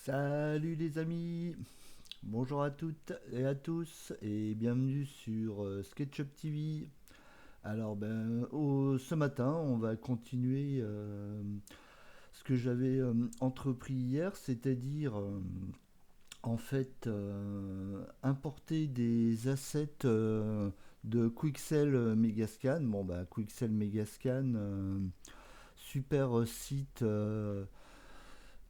Salut les amis, bonjour à toutes et à tous et bienvenue sur SketchUp TV. Alors ce matin on va continuer ce que j'avais entrepris hier, c'est-à-dire importer des assets de Quixel Megascan. Quixel Megascan, super site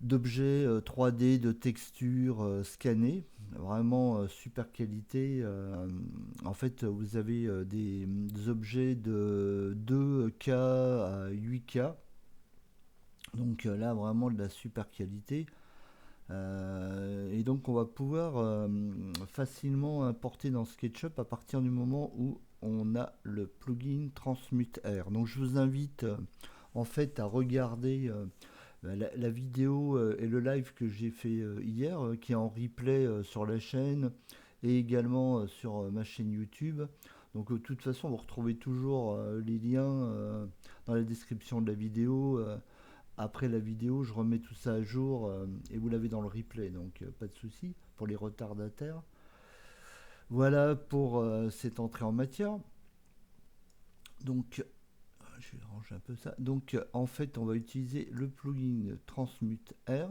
d'objets 3D, de textures scannés, vraiment super qualité. En fait, vous avez des objets de 2K à 8K, donc là vraiment de la super qualité. Et donc on va pouvoir facilement importer dans SketchUp à partir du moment où on a le plugin Transmute Air. Donc je vous invite en fait à regarder la vidéo et le live que j'ai fait hier, qui est en replay sur la chaîne et également sur ma chaîne YouTube. Donc de toute façon, vous retrouvez toujours les liens dans la description de la vidéo. Après la vidéo, je remets tout ça à jour et vous l'avez dans le replay, donc pas de souci pour les retardataires. Voilà pour cette entrée en matière. Donc je vais ranger un peu ça. Donc en fait, on va utiliser le plugin Transmute Air.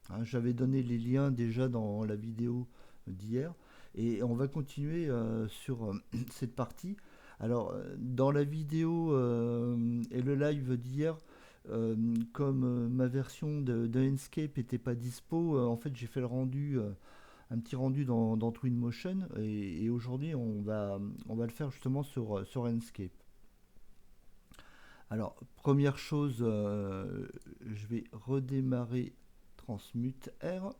Hein, j'avais donné les liens déjà dans la vidéo d'hier. Et on va continuer sur cette partie. Alors, dans la vidéo et le live d'hier, comme ma version de Enscape n'était pas dispo, en fait j'ai fait le rendu, un petit rendu dans Twinmotion. Et aujourd'hui on va le faire justement sur Enscape. Alors, première chose, je vais redémarrer Transmute R.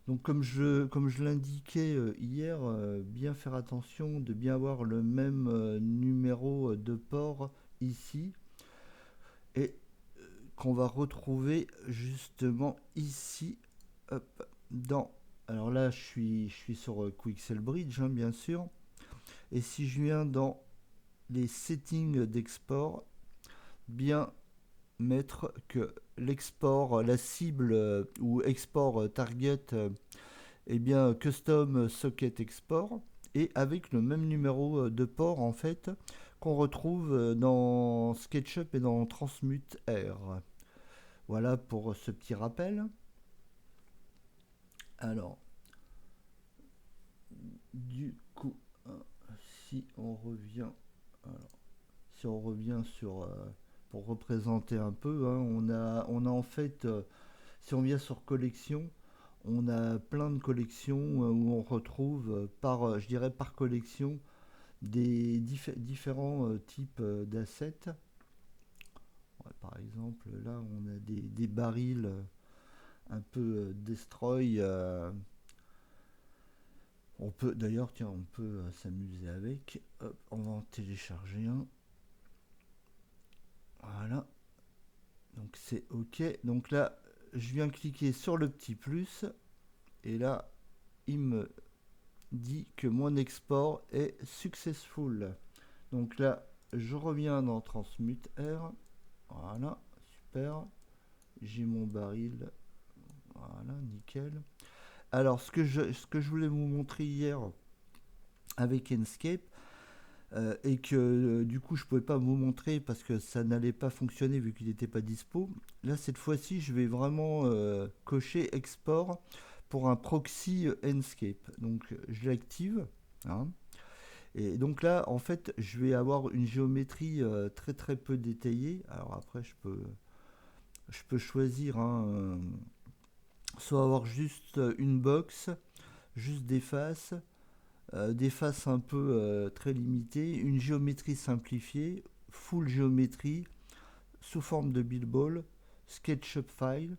Donc comme je l'indiquais hier, bien faire attention de bien avoir le même numéro de port ici et qu'on va retrouver justement ici, hop, dans... Alors là je suis sur Quixel Bridge, hein, bien sûr, et si je viens dans les settings d'export, bien mettre que l'export, la cible ou export target, eh bien custom socket export, et avec le même numéro de port en fait qu'on retrouve dans SketchUp et dans Transmute R. Voilà pour ce petit rappel. Alors du coup, si on revient, alors, si on revient sur pour représenter un peu, hein, on a en fait, si on vient sur collection, on a plein de collections où on retrouve par, je dirais par collection, des différents types d'assets. Ouais, par exemple, là, on a des barils un peu destroy. On peut, d'ailleurs, tiens, on peut s'amuser avec. Hop, on va en télécharger un. Voilà. Donc c'est OK. Donc là, je viens cliquer sur le petit plus. Et là, il me dit que mon export est successful. Donc là, je reviens dans Transmute R. Voilà, super. J'ai mon baril. Voilà, nickel. Alors, ce que je voulais vous montrer hier avec Enscape, et que du coup je pouvais pas vous montrer parce que ça n'allait pas fonctionner vu qu'il n'était pas dispo. Là, cette fois-ci, je vais vraiment cocher export pour un proxy Enscape. Donc, je l'active. Hein. Et donc là, en fait, je vais avoir une géométrie très très peu détaillée. Alors après, je peux choisir, hein, soit avoir juste une box, juste des faces un peu très limitées, une géométrie simplifiée, full géométrie, sous forme de billball, SketchUp file.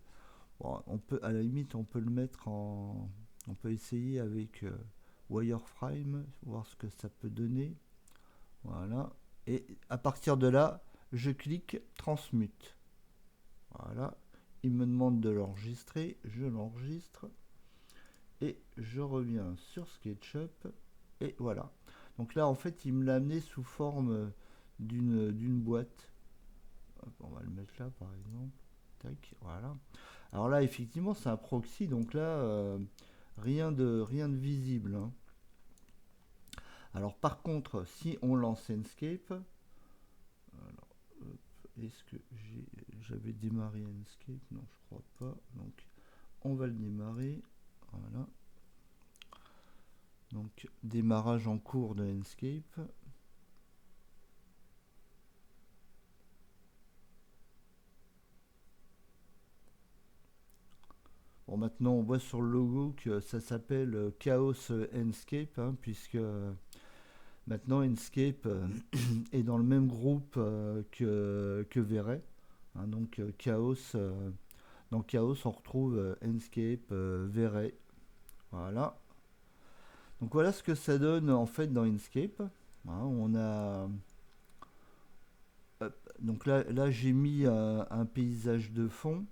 Bon, on peut, à la limite, on peut le mettre en... On peut essayer avec wireframe, voir ce que ça peut donner. Voilà. Et à partir de là, je clique transmute. Voilà. Il me demande de l'enregistrer. Je l'enregistre. Et je reviens sur SketchUp. Et voilà. Donc là, en fait, il me l'a amené sous forme d'une boîte. Hop, on va le mettre là, par exemple. Tac, voilà. Alors là, effectivement, c'est un proxy, donc là, rien de visible, hein. Alors par contre, si on lance Enscape, alors, est-ce que j'avais démarré Enscape? Non, je crois pas. Donc on va le démarrer. Voilà. Donc démarrage en cours de Enscape. Bon, maintenant on voit sur le logo que ça s'appelle Chaos Enscape, hein, puisque maintenant Enscape est dans le même groupe que Véret. Hein, donc Chaos, dans Chaos on retrouve Enscape, Véret. Voilà. Donc voilà ce que ça donne en fait dans Inkscape. Hein, on a donc là j'ai mis un paysage de fond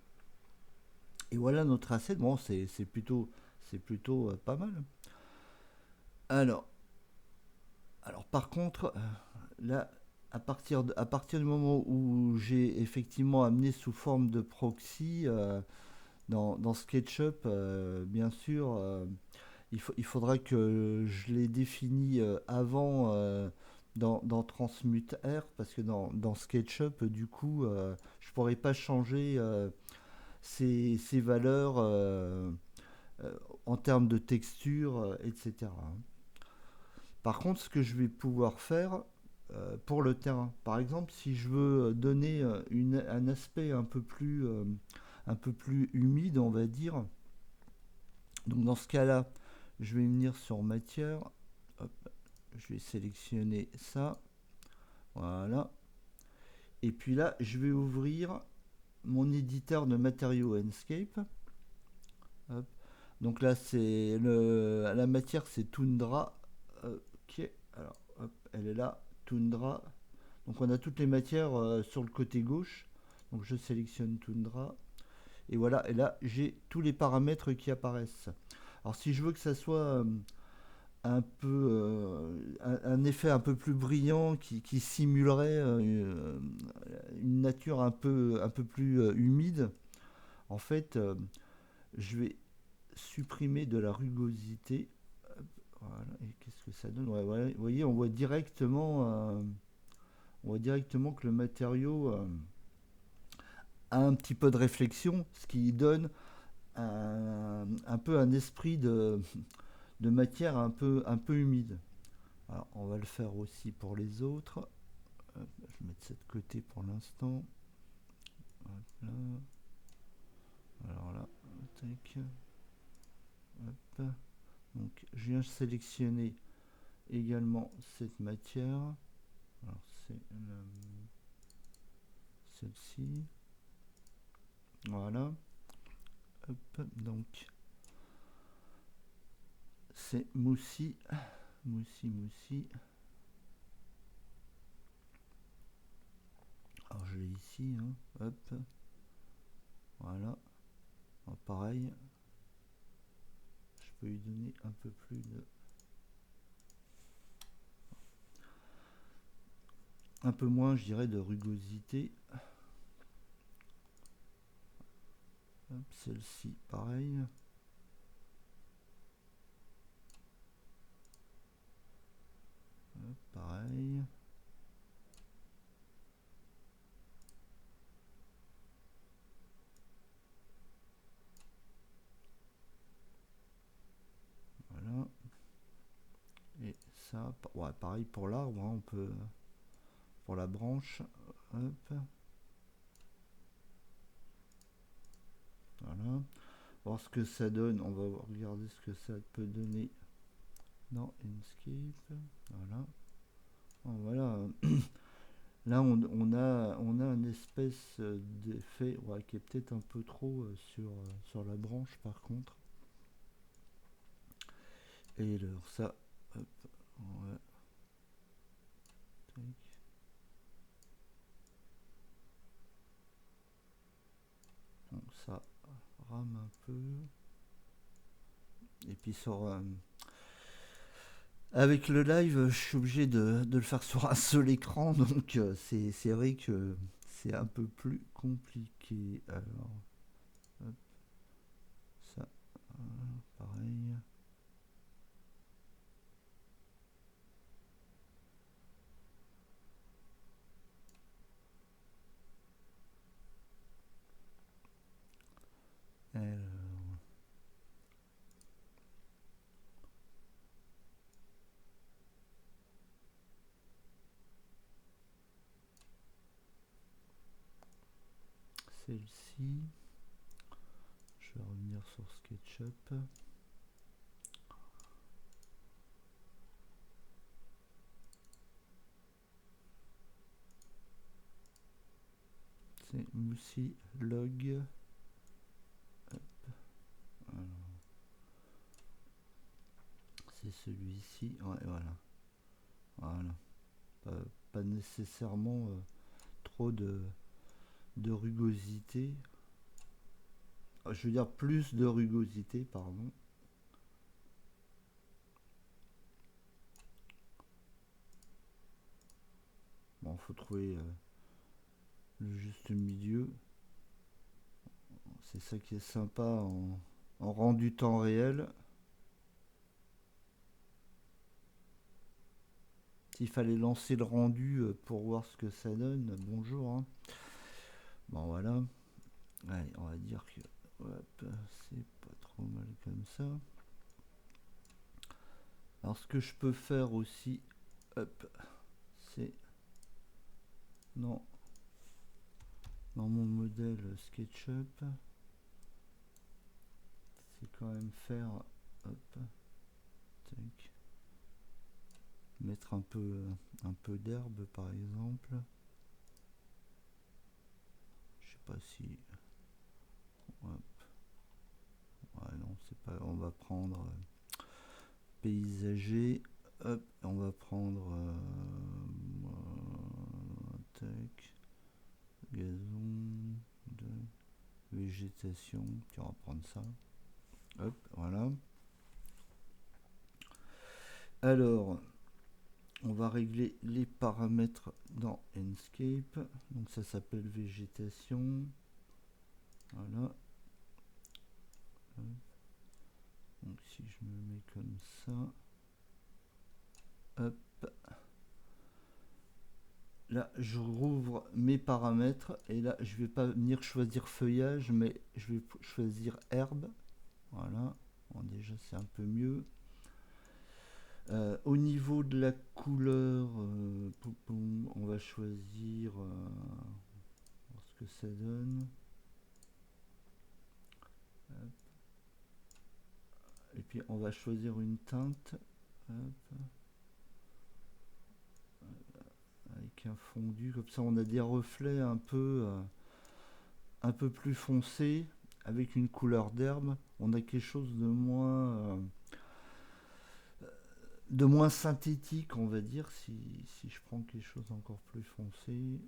et voilà notre asset. Bon, c'est plutôt pas mal. Alors alors par contre là à partir du moment où j'ai effectivement amené sous forme de proxy dans SketchUp, bien sûr, il faudra que je les définis avant dans Transmute R, parce que dans SketchUp, du coup, je pourrais pas changer ces valeurs euh, en termes de texture, etc. Par contre, ce que je vais pouvoir faire pour le terrain, par exemple, si je veux donner un aspect un peu plus humide, on va dire, donc dans ce cas-là, je vais venir sur matière. Hop, je vais sélectionner ça. Voilà. Et puis là, je vais ouvrir mon éditeur de matériaux Enscape. Hop. Donc là, la matière, c'est Tundra. Ok. Alors, hop, elle est là. Tundra. Donc on a toutes les matières sur le côté gauche. Donc je sélectionne Tundra. Et voilà. Et là, j'ai tous les paramètres qui apparaissent. Alors si je veux que ça soit un peu un effet un peu plus brillant qui simulerait une nature un peu plus humide. En fait, je vais supprimer de la rugosité. Voilà. Et qu'est-ce que ça donne? Ouais, voilà. Vous voyez, on voit directement que le matériau a un petit peu de réflexion, ce qui donne un peu un esprit de matière un peu humide. Alors, on va le faire aussi pour les autres. Je vais mettre ça de côté pour l'instant. Là. Alors là, tac. Hop. Donc, je viens sélectionner également cette matière. Alors, c'est celle-ci. Voilà. Hop. Donc, c'est moussi. Moussi. Alors, je l'ai ici. Hein. Hop. Voilà. Alors, pareil. Je peux lui donner un peu plus de... un peu moins, je dirais, de rugosité. Hop, celle-ci, pareil. Hop, pareil. Voilà. Et ça, ouais, pareil pour l'arbre, hein, on peut... pour la branche. Hop. Voilà. Voir ce que ça donne. On va regarder ce que ça peut donner dans Inkscape. Voilà. Oh, voilà. Là, on a une espèce d'effet, ouais, qui est peut-être un peu trop sur la branche, par contre. Et alors ça, hop, ouais. Tac. Donc ça rame un peu. Et puis avec le live, je suis obligé de le faire sur un seul écran, donc c'est vrai que c'est un peu plus compliqué. Alors, hop. pareil. Alors. Celle-ci. Je vais revenir sur SketchUp. C'est Moussi Log. C'est celui-ci. Ouais, voilà. Voilà. Pas nécessairement trop de rugosité. Je veux dire plus de rugosité, pardon. Bon, faut trouver le juste milieu. C'est ça qui est sympa en rendu temps réel. S'il fallait lancer le rendu pour voir ce que ça donne, bonjour. Hein. Bon, voilà. Allez, on va dire que c'est pas trop mal comme ça. Alors, ce que je peux faire aussi, c'est dans mon modèle SketchUp, c'est quand même faire, tac, mettre un peu d'herbe par exemple. Je sais pas si, ouais, non, c'est pas, on va prendre paysager, on va prendre tac, gazon de végétation, tu vas prendre ça. Hop, voilà. Alors, on va régler les paramètres dans Enscape. Donc ça s'appelle végétation. Voilà. Donc si je me mets comme ça. Hop. Là, je rouvre mes paramètres. Et là, je vais pas venir choisir feuillage, mais je vais choisir herbe. Voilà. Bon, déjà, c'est un peu mieux. Au niveau de la couleur, on va choisir voir ce que ça donne. Et puis on va choisir une teinte. Hop. Avec un fondu, comme ça on a des reflets un peu plus foncés avec une couleur d'herbe. On a quelque chose de moins synthétique, on va dire, si je prends quelque chose encore plus foncé.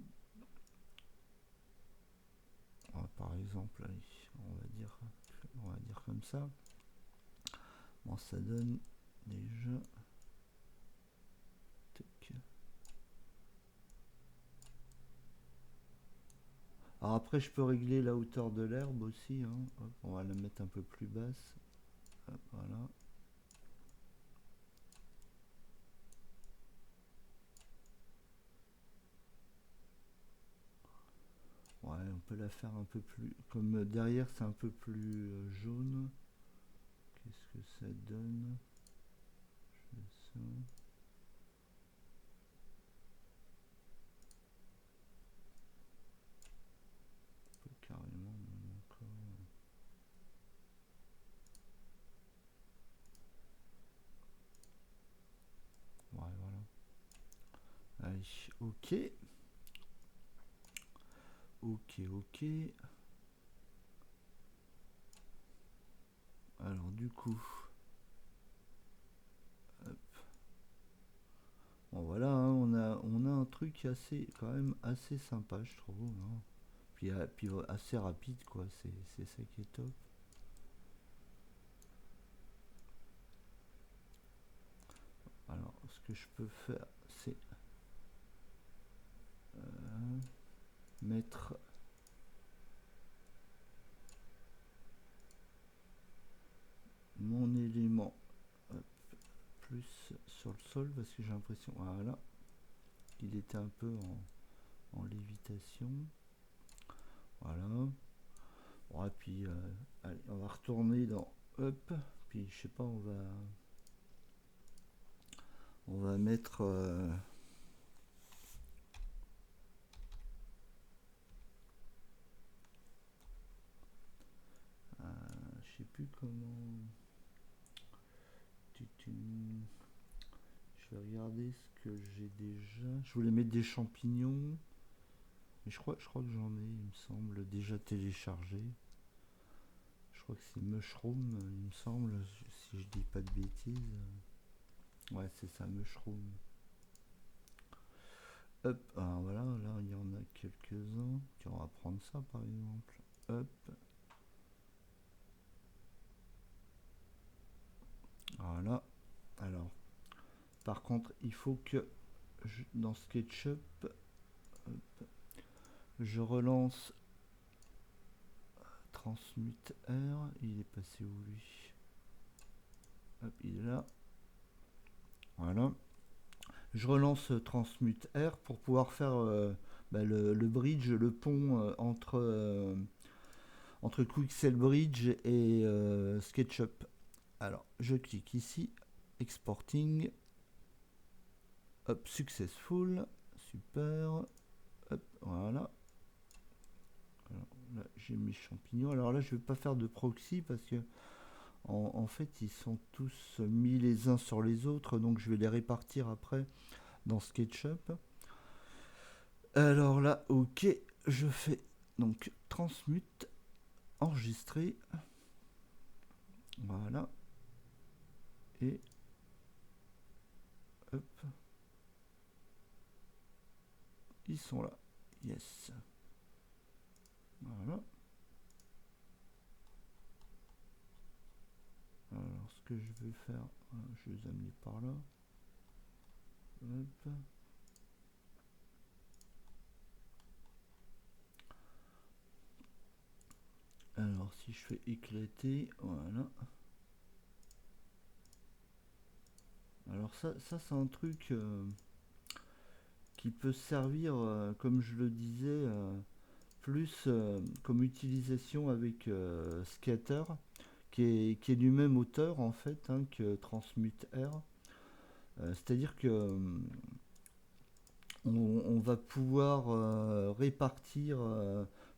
Par exemple, allez, on va dire comme ça. Bon, ça donne déjà. Tac. Alors après, je peux régler la hauteur de l'herbe aussi. Hein. Hop, on va la mettre un peu plus basse. Hop, voilà. Ouais, on peut la faire un peu plus... Comme derrière, c'est un peu plus jaune. Qu'est-ce que ça donne? Je fais ça. On peut carrément même encore... Ouais, voilà. Allez, ok. Ok. Alors, du coup... Hop. Bon, voilà, hein, on a un truc quand même assez sympa, je trouve. Hein. Puis assez rapide, quoi. C'est ça qui est top. Alors, ce que je peux faire, c'est mettre sol parce que j'ai l'impression, voilà, il était un peu en lévitation. Voilà. Bon, et puis allez, on va retourner dans Up. Puis je sais pas, on va mettre je sais plus comment. Je vais regarder ce que j'ai déjà. Je voulais mettre des champignons. Mais je crois que j'en ai, il me semble, déjà téléchargé. Je crois que c'est Mushroom, il me semble, si je dis pas de bêtises. Ouais, c'est ça, Mushroom. Hop, alors voilà, là il y en a quelques-uns. Tiens, on va prendre ça par exemple. Hop. Voilà. Alors, par contre, il faut que dans SketchUp, hop, je relance Transmute R. Il est passé où lui? Hop, il est là. Voilà. Je relance Transmute R pour pouvoir faire le bridge, le pont entre Quixel Bridge et SketchUp. Alors, je clique ici, Exporting, hop, Successful, super, hop, voilà. Alors, là, j'ai mes champignons. Alors là, je ne vais pas faire de proxy parce que en fait, ils sont tous mis les uns sur les autres, donc je vais les répartir après dans SketchUp. Alors là, ok, je fais donc transmute, enregistrer, voilà, et hop, ils sont là, yes, voilà. Alors ce que je vais faire, je vais les amener par là, hop. Alors si je fais éclater, voilà. Alors ça c'est un truc qui peut servir, comme je le disais, plus comme utilisation avec Scatter, qui est du même auteur en fait que Transmute R. C'est-à-dire que on va pouvoir répartir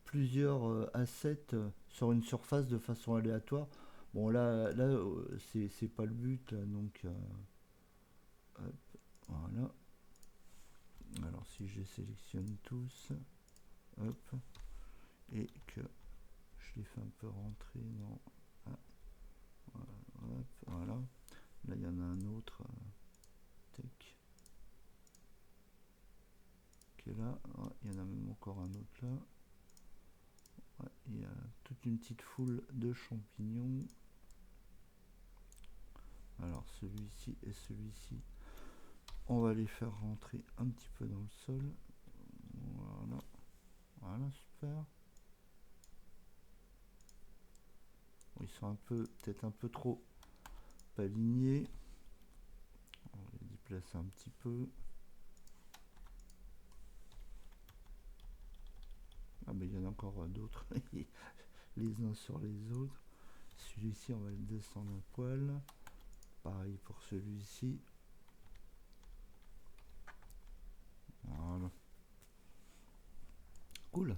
plusieurs assets sur une surface de façon aléatoire. Bon là c'est pas le but là, donc hop, voilà. Alors si je les sélectionne tous, hop, et que je les fais un peu rentrer dans hop, voilà. Là il y en a un autre tech qui est là. Ouais, il y en a même encore un autre là. Ouais, il y a toute une petite foule de champignons. Alors celui-ci et celui-ci, on va les faire rentrer un petit peu dans le sol. Voilà, voilà, super. Ils sont un peu, peut-être un peu trop pas alignés. On va les déplacer un petit peu. Ah ben il y en a encore d'autres, les uns sur les autres. Celui-ci, on va le descendre un poil. Pareil pour celui-ci. Voilà. Cool.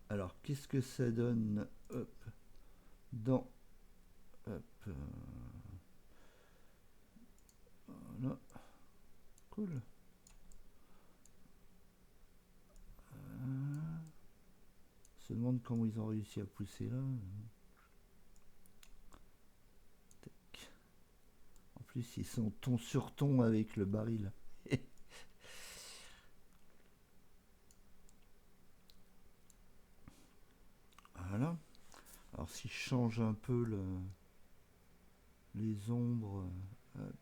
Alors, qu'est-ce que ça donne hop, dans hop, voilà. Cool. Se demande comment ils ont réussi à pousser là. Tac. En plus, ils sont ton sur ton avec le baril. Voilà. Alors, si je change un peu les ombres, hop,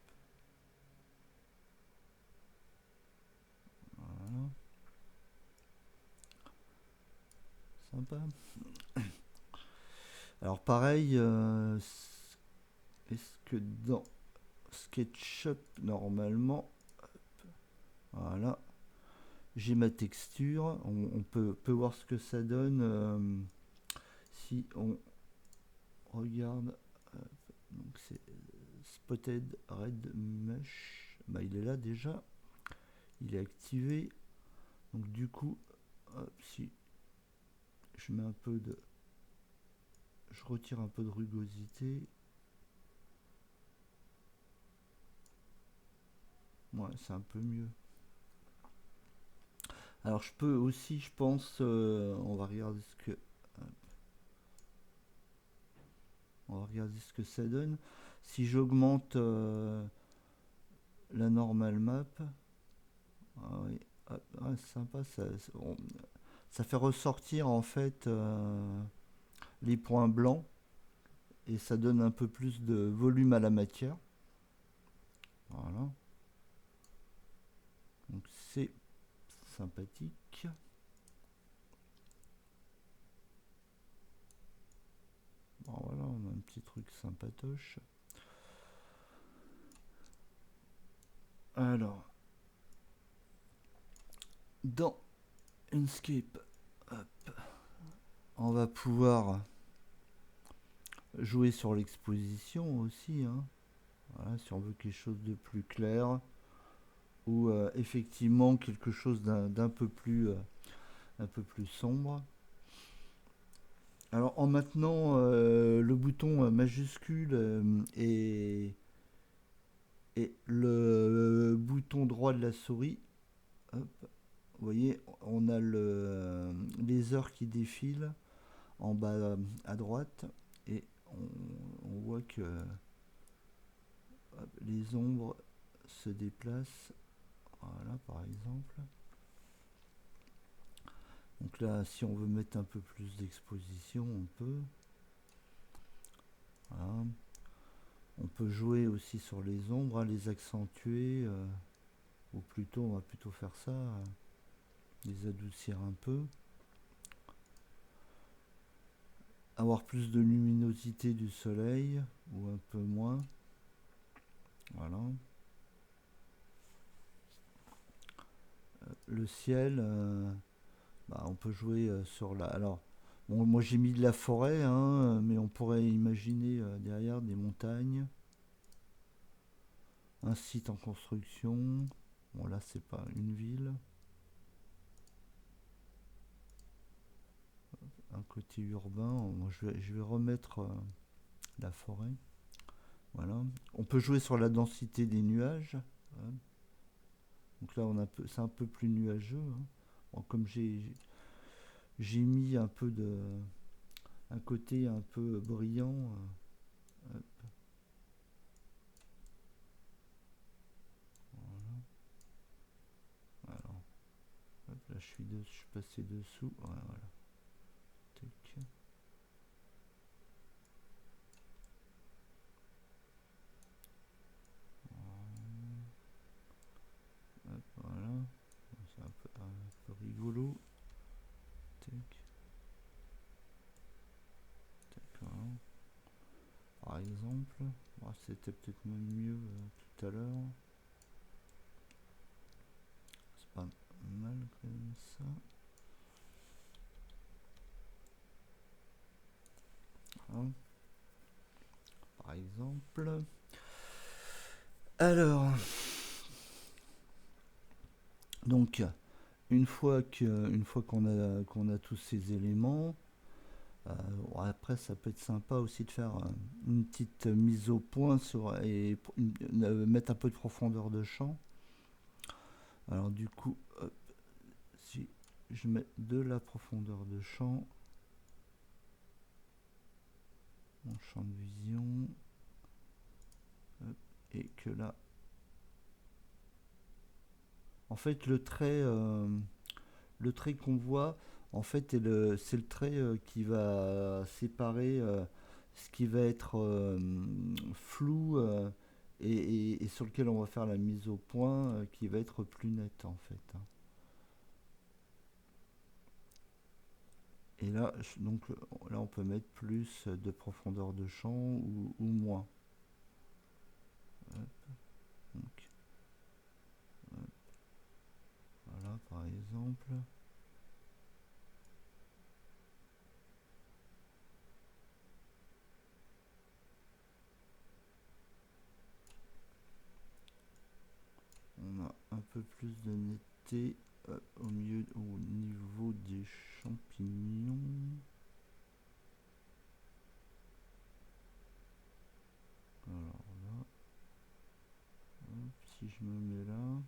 voilà. Sympa. Alors, pareil, est-ce que dans SketchUp normalement. Voilà. J'ai ma texture. On peut voir ce que ça donne si on regarde. Donc c'est Spotted Red Mesh. Bah, il est là déjà. Il est activé. Donc du coup, hop, si je mets un peu de... Je retire un peu de rugosité. Ouais, c'est un peu mieux. Alors je peux aussi, je pense, on va regarder ce que... On va regarder ce que ça donne. Si j'augmente la normal map, ah oui, ah, c'est sympa, ça fait ressortir en fait les points blancs et ça donne un peu plus de volume à la matière. Voilà. Donc c'est sympathique. Bon, voilà, on a un petit truc sympatoche. Alors, dans Inkscape, hop, on va pouvoir jouer sur l'exposition aussi. Hein. Voilà, si on veut quelque chose de plus clair ou effectivement quelque chose d'un peu plus sombre. Alors en maintenant le bouton majuscule et le bouton droit de la souris, hop, vous voyez, on a les heures qui défilent en bas à droite et on voit que hop, les ombres se déplacent. Voilà par exemple. Donc là, si on veut mettre un peu plus d'exposition, on peut. Voilà. On peut jouer aussi sur les ombres, hein, les accentuer, ou plutôt, on va plutôt faire ça, les adoucir un peu. Avoir plus de luminosité du soleil, ou un peu moins. Voilà. Le ciel, bah, on peut jouer sur la... Alors, bon, moi j'ai mis de la forêt, hein, mais on pourrait imaginer derrière des montagnes. Un site en construction. Bon là c'est pas une ville. Un côté urbain. Moi, je vais remettre la forêt. Voilà. On peut jouer sur la densité des nuages. Hein. Donc là c'est un peu plus nuageux. Hein. Bon, comme j'ai mis un peu de un côté un peu brillant. Hop. Voilà. Alors, hop, là je suis passé dessous. Voilà. Tac. Hop, voilà. C'est un peu rigolo. Tac. D'accord. Par exemple, bon, c'était peut-être même mieux tout à l'heure. C'est pas mal comme ça. Hein, par exemple. Alors, donc, une fois qu'on a tous ces éléments, après ça peut être sympa aussi de faire une petite mise au point et mettre un peu de profondeur de champ. Alors du coup, hop, si je mets de la profondeur de champ, mon champ de vision, hop, et que là, en fait le trait qu'on voit, en fait, c'est le trait qui va séparer ce qui va être flou et sur lequel on va faire la mise au point qui va être plus net en fait. Hein. Et là, donc là, on peut mettre plus de profondeur de champ ou moins. Donc, voilà par exemple. On a un peu plus de netteté au niveau des champignons. Alors là, hop, si je me mets là,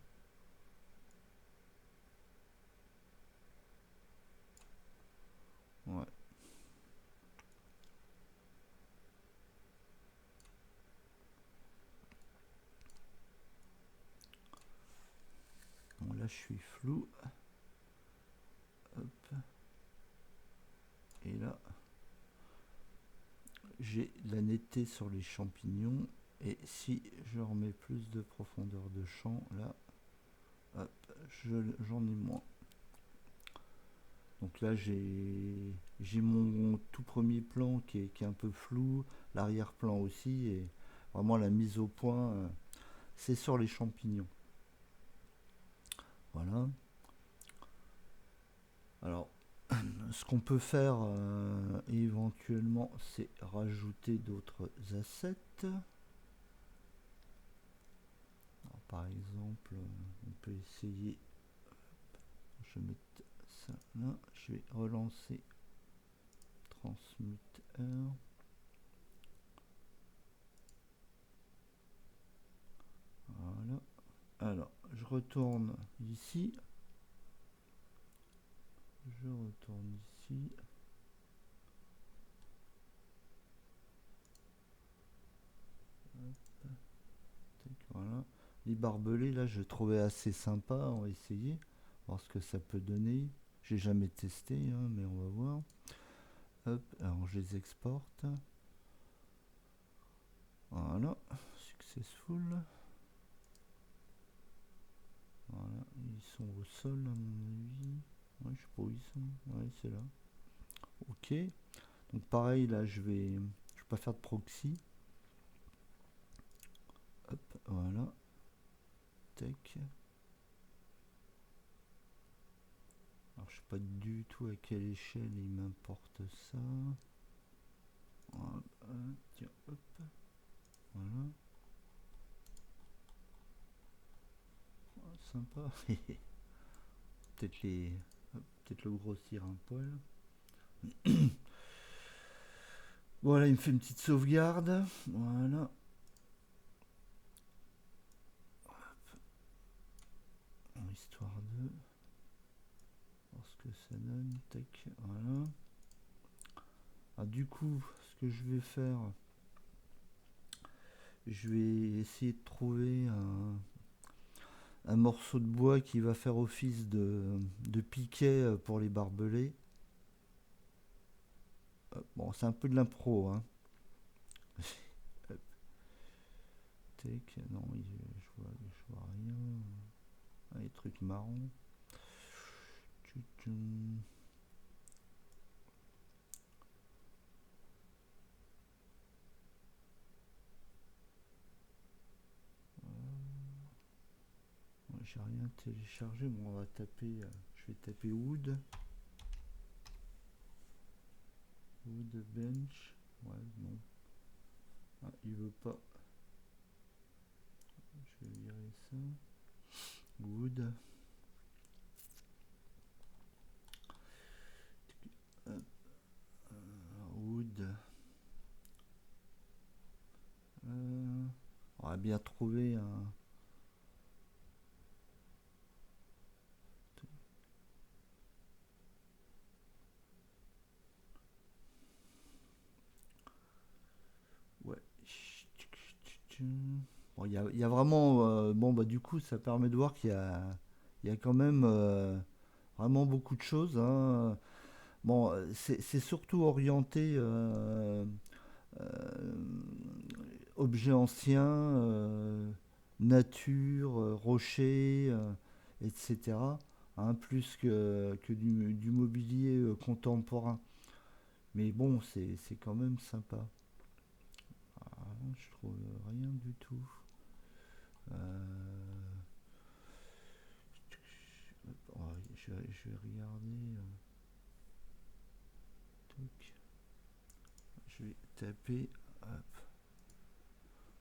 ouais. Bon, là je suis flou. Hop. Et là, j'ai la netteté sur les champignons. Et si je remets plus de profondeur de champ, là, hop, j'en ai moins. Donc là, j'ai mon tout premier plan qui est un peu flou, l'arrière-plan aussi, et vraiment la mise au point, c'est sur les champignons. Voilà. Alors, ce qu'on peut faire éventuellement, c'est rajouter d'autres assets. Alors, par exemple, on peut essayer. Je vais mettre ça là. Je vais relancer transmuteur. Voilà. Alors, je retourne ici. Je retourne ici. Hop. Voilà. Les barbelés, là, je trouvais assez sympa. On va essayer. Voir ce que ça peut donner. J'ai jamais testé, hein, mais on va voir. Hop, alors je les exporte. Voilà, successful. Voilà, ils sont au sol à mon avis. Ouais, je sais pas où ils sont. Ouais, c'est là. Ok. Donc pareil, là, je vais pas faire de proxy. Hop, voilà. Tac. Alors je sais pas du tout à quelle échelle il m'importe ça. Voilà, tiens, hop. Voilà. Oh, sympa. Peut-être peut-être le grossir un poil. Voilà, il me fait une petite sauvegarde. Voilà. Histoire de voir ce que ça donne. Tac, voilà. Ah, du coup, ce que je vais faire, je vais essayer de trouver un morceau de bois qui va faire office de piquet pour les barbelés. Bon, c'est un peu de l'impro, hein. Tac, non, je vois rien. Ah, les trucs marrons. J'ai rien téléchargé. Bon, on va taper. Je vais taper wood. Wood bench. Ouais, non. Ah, il veut pas. Je vais virer ça. Wood. Wood. On va bien trouver un. Ouais. Bon, il y a vraiment. Bon, bah, du coup, ça permet de voir il y a quand même vraiment beaucoup de choses, hein. Bon, c'est surtout orienté objets anciens, nature, rochers, etc. Hein, plus que du mobilier contemporain. Mais bon, c'est quand même sympa. Ah, je trouve rien du tout. Je vais regarder. Je vais taper. Hop.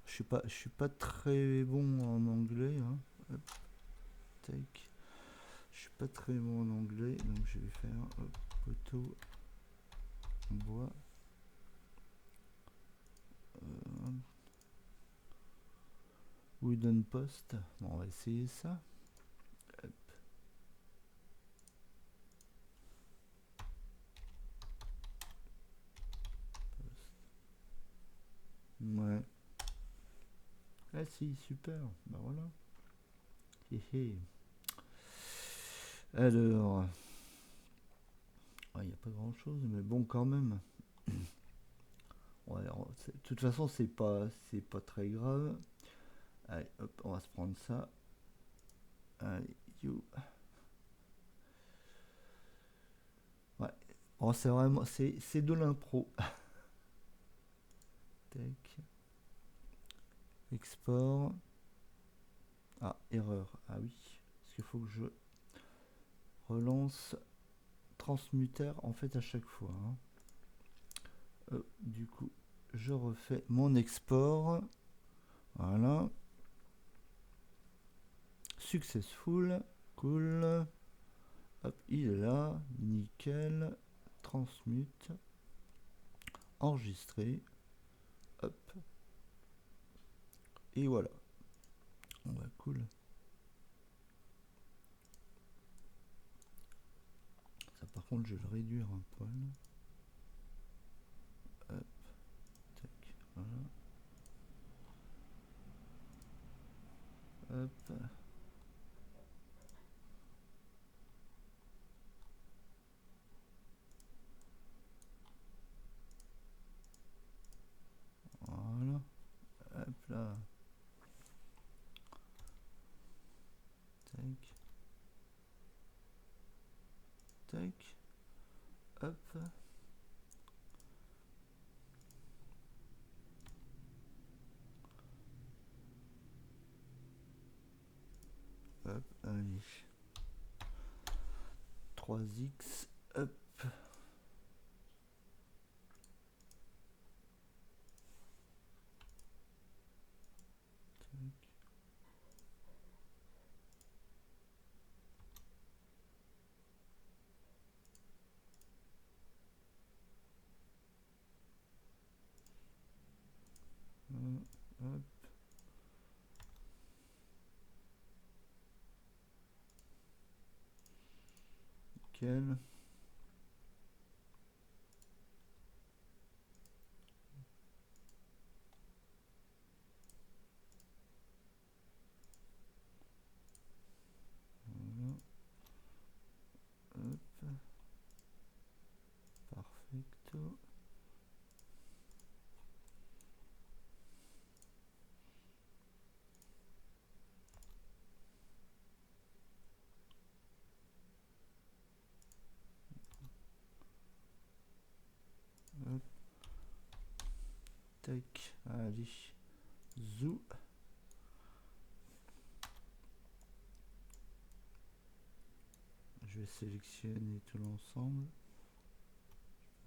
Je suis pas très bon en anglais. Hein. Hop. Tac. Je suis pas très bon en anglais, donc je vais faire poteau en bois. Wooden post. Bon, on va essayer ça. Hop. Ouais. Ah si, super. Bah voilà. Alors, il n'y a pas grand chose, mais bon quand même. Ouais, de toute façon, c'est pas très grave. Allez, hop, on va se prendre ça. Allez, you. Ouais. Bon, c'est vraiment, c'est de l'impro. Tac. Export. Ah, erreur. Ah oui. Parce qu'il faut que je relance transmuteur en fait à chaque fois. Hein. Du coup, je refais mon export. Voilà. Successful. Cool. Hop, il est là. Nickel. Transmute. Enregistrer. Hop. Et voilà. Ouais, cool. Ça par contre je vais le réduire un poil. Hop. Tac. Voilà. Hop. Voilà. Hop là. Tac. Tac. Hop. Hop. Allez. 3x. Hop. Tac. Hop. Nickel. Voilà. Hop. Perfecto. Hop. Tac. Allez. Zou. Je vais sélectionner tout l'ensemble.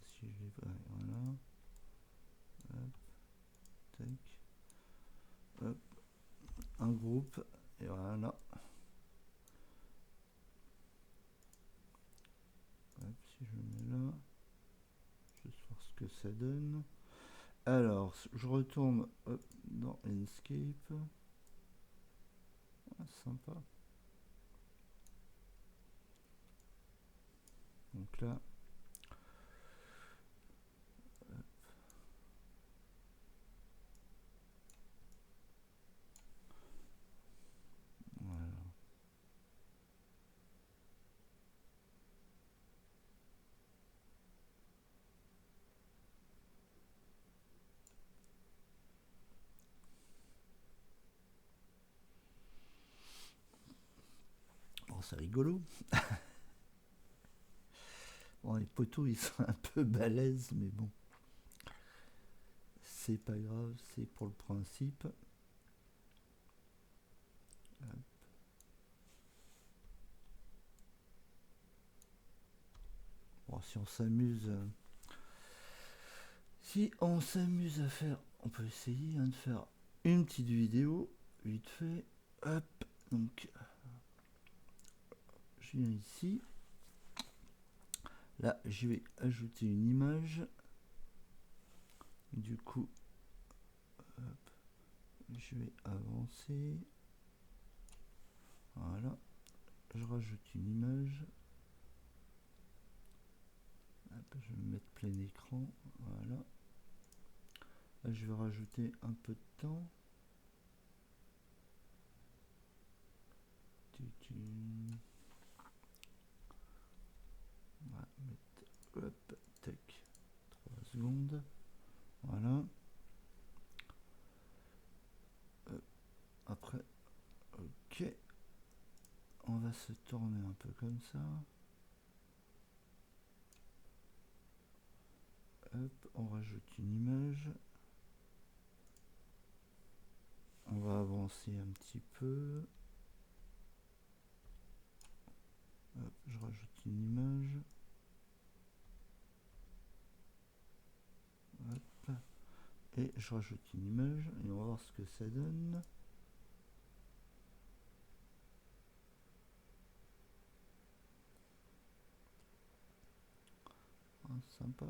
Si je les vois, voilà. Hop. Tac. Hop. Un groupe. Et voilà. Hop, si je mets là. Juste voir ce que ça donne. Alors, je retourne hop, dans Inkscape. Ah, sympa. Donc là, voilà. Bon, c'est rigolo. Bon, les poteaux, ils sont un peu balèzes, mais bon. C'est pas grave, c'est pour le principe. Bon, si on s'amuse à faire, on peut essayer de faire une petite vidéo vite fait. Hop, donc je viens ici. Là, je vais ajouter une image. Du coup, hop, je vais avancer. Voilà, je rajoute une image. Hop, je vais me mettre plein écran. Voilà. Là, je vais rajouter un peu de temps. On va mettre, hop, tac, 3 secondes. Voilà. Après, ok. On va se tourner un peu comme ça. Hop, on rajoute une image. On va avancer un petit peu. Hop, je rajoute une image. Hop. Et je rajoute une image. Et on va voir ce que ça donne. Ah, sympa.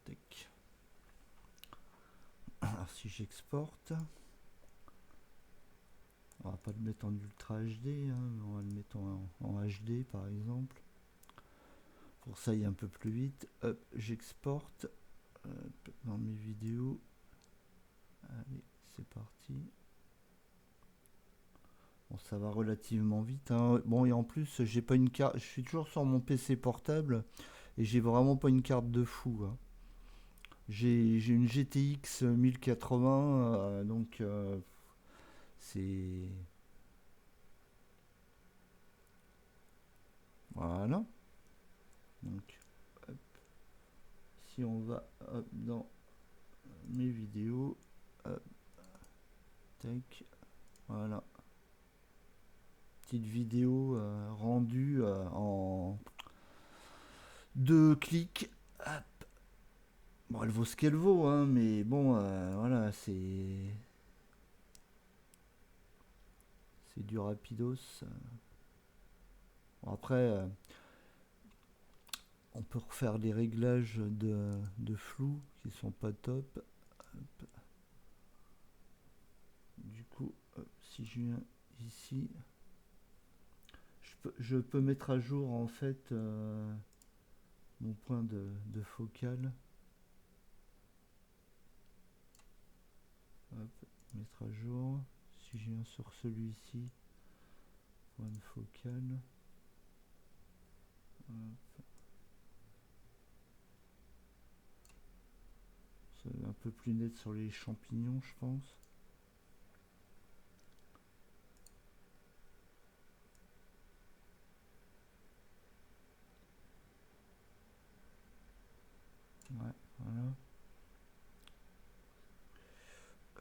Tac. Alors si j'exporte, on va pas le mettre en ultra HD, hein, mais on va le mettre en HD par exemple. Pour ça, il y a un peu plus vite. Hop, j'exporte dans mes vidéos. Allez, c'est parti. Bon, ça va relativement vite, hein. Bon, et en plus, j'ai pas une carte. Je suis toujours sur mon PC portable et j'ai vraiment pas une carte de fou, hein. J'ai une GTX 1080, donc c'est voilà. Donc, hop, si on va hop, dans mes vidéos, hop, tac, voilà, petite vidéo rendue en 2 clics. Hop. Bon, elle vaut ce qu'elle vaut, hein, mais bon, voilà, c'est du rapidos. Bon, après, on peut refaire les réglages de flou qui sont pas top. Hop. Du coup, hop, si je viens ici, je peux mettre à jour en fait mon point de focale. Hop, mettre à jour. Si je viens sur celui-ci, point de focale. Hop. C'est un peu plus net sur les champignons, je pense. Ouais, voilà.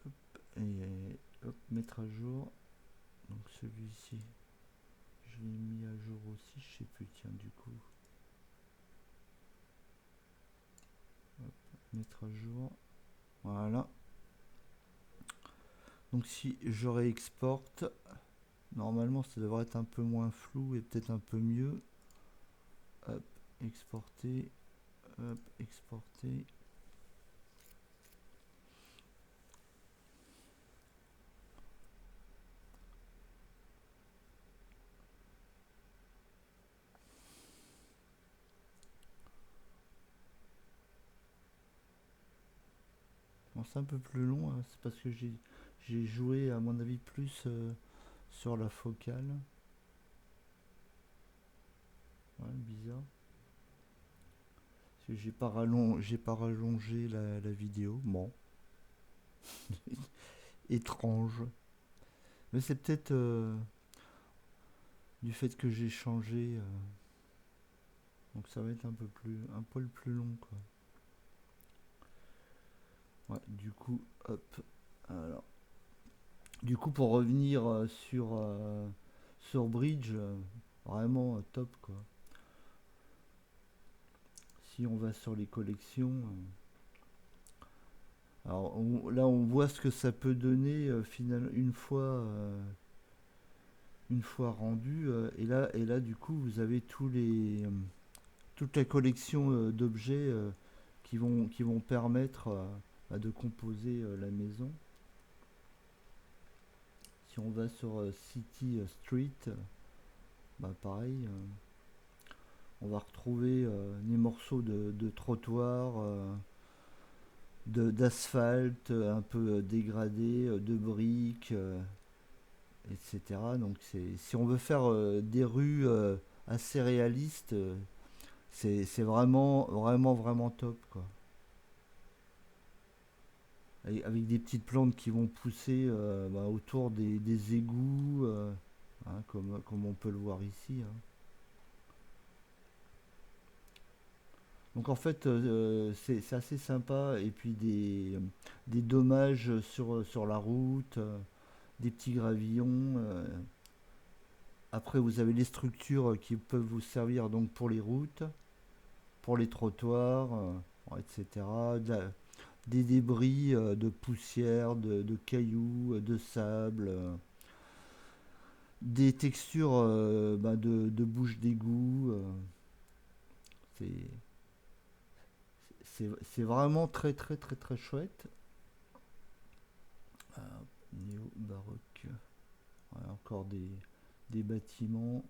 Hop, et hop, mettre à jour. Donc celui-ci, je l'ai mis à jour aussi, je sais plus, tiens, du coup. Hop, mettre à jour. Voilà. Donc si je réexporte, normalement ça devrait être un peu moins flou et peut-être un peu mieux. Hop, exporter. Hop, exporter. Bon, c'est un peu plus long, hein, c'est parce que j'ai joué à mon avis plus sur la focale. Ouais, bizarre. Parce que j'ai pas rallongé la vidéo. Bon. Étrange. Mais c'est peut-être du fait que j'ai changé. Donc ça va être un poil plus long, quoi. Ouais, du coup, hop. Alors, Du coup, pour revenir sur Bridge, vraiment top quoi. Si on va sur les collections, alors là on voit ce que ça peut donner finalement une fois rendu. Et là du coup vous avez toute la collection d'objets qui vont permettre bah, de composer la maison. Si on va sur City Street, bah pareil, on va retrouver des morceaux de trottoir, d'asphalte un peu dégradé, de briques, etc. Donc si on veut faire des rues assez réalistes, c'est vraiment, vraiment, vraiment top, quoi. Avec des petites plantes qui vont pousser bah, autour des égouts, hein, comme on peut le voir ici, hein. Donc en fait, c'est assez sympa. Et puis des dommages sur la route, des petits gravillons. Après, vous avez les structures qui peuvent vous servir donc pour les routes, pour les trottoirs, etc. Des débris de poussière, de cailloux, de sable, des textures bah, de bouches d'égout. C'est c'est vraiment très très très très chouette. Néo-baroque. Ouais, encore des bâtiments,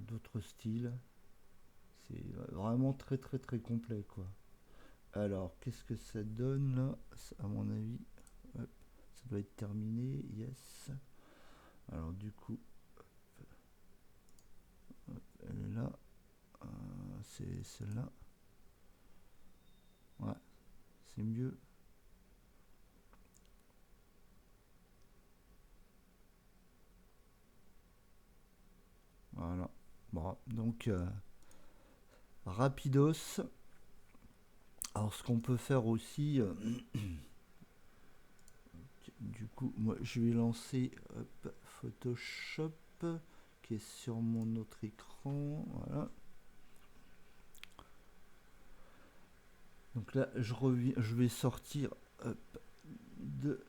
d'autres styles. C'est vraiment très très très complet quoi. Alors, qu'est-ce que ça donne là? À mon avis, hop, ça doit être terminé. Yes. Alors, du coup, elle est là. C'est celle-là. Ouais, c'est mieux. Voilà. Bon, donc, rapidos. Alors, ce qu'on peut faire aussi, du coup, moi, je vais lancer hop, Photoshop qui est sur mon autre écran. Voilà. Donc là, je vais sortir hop, de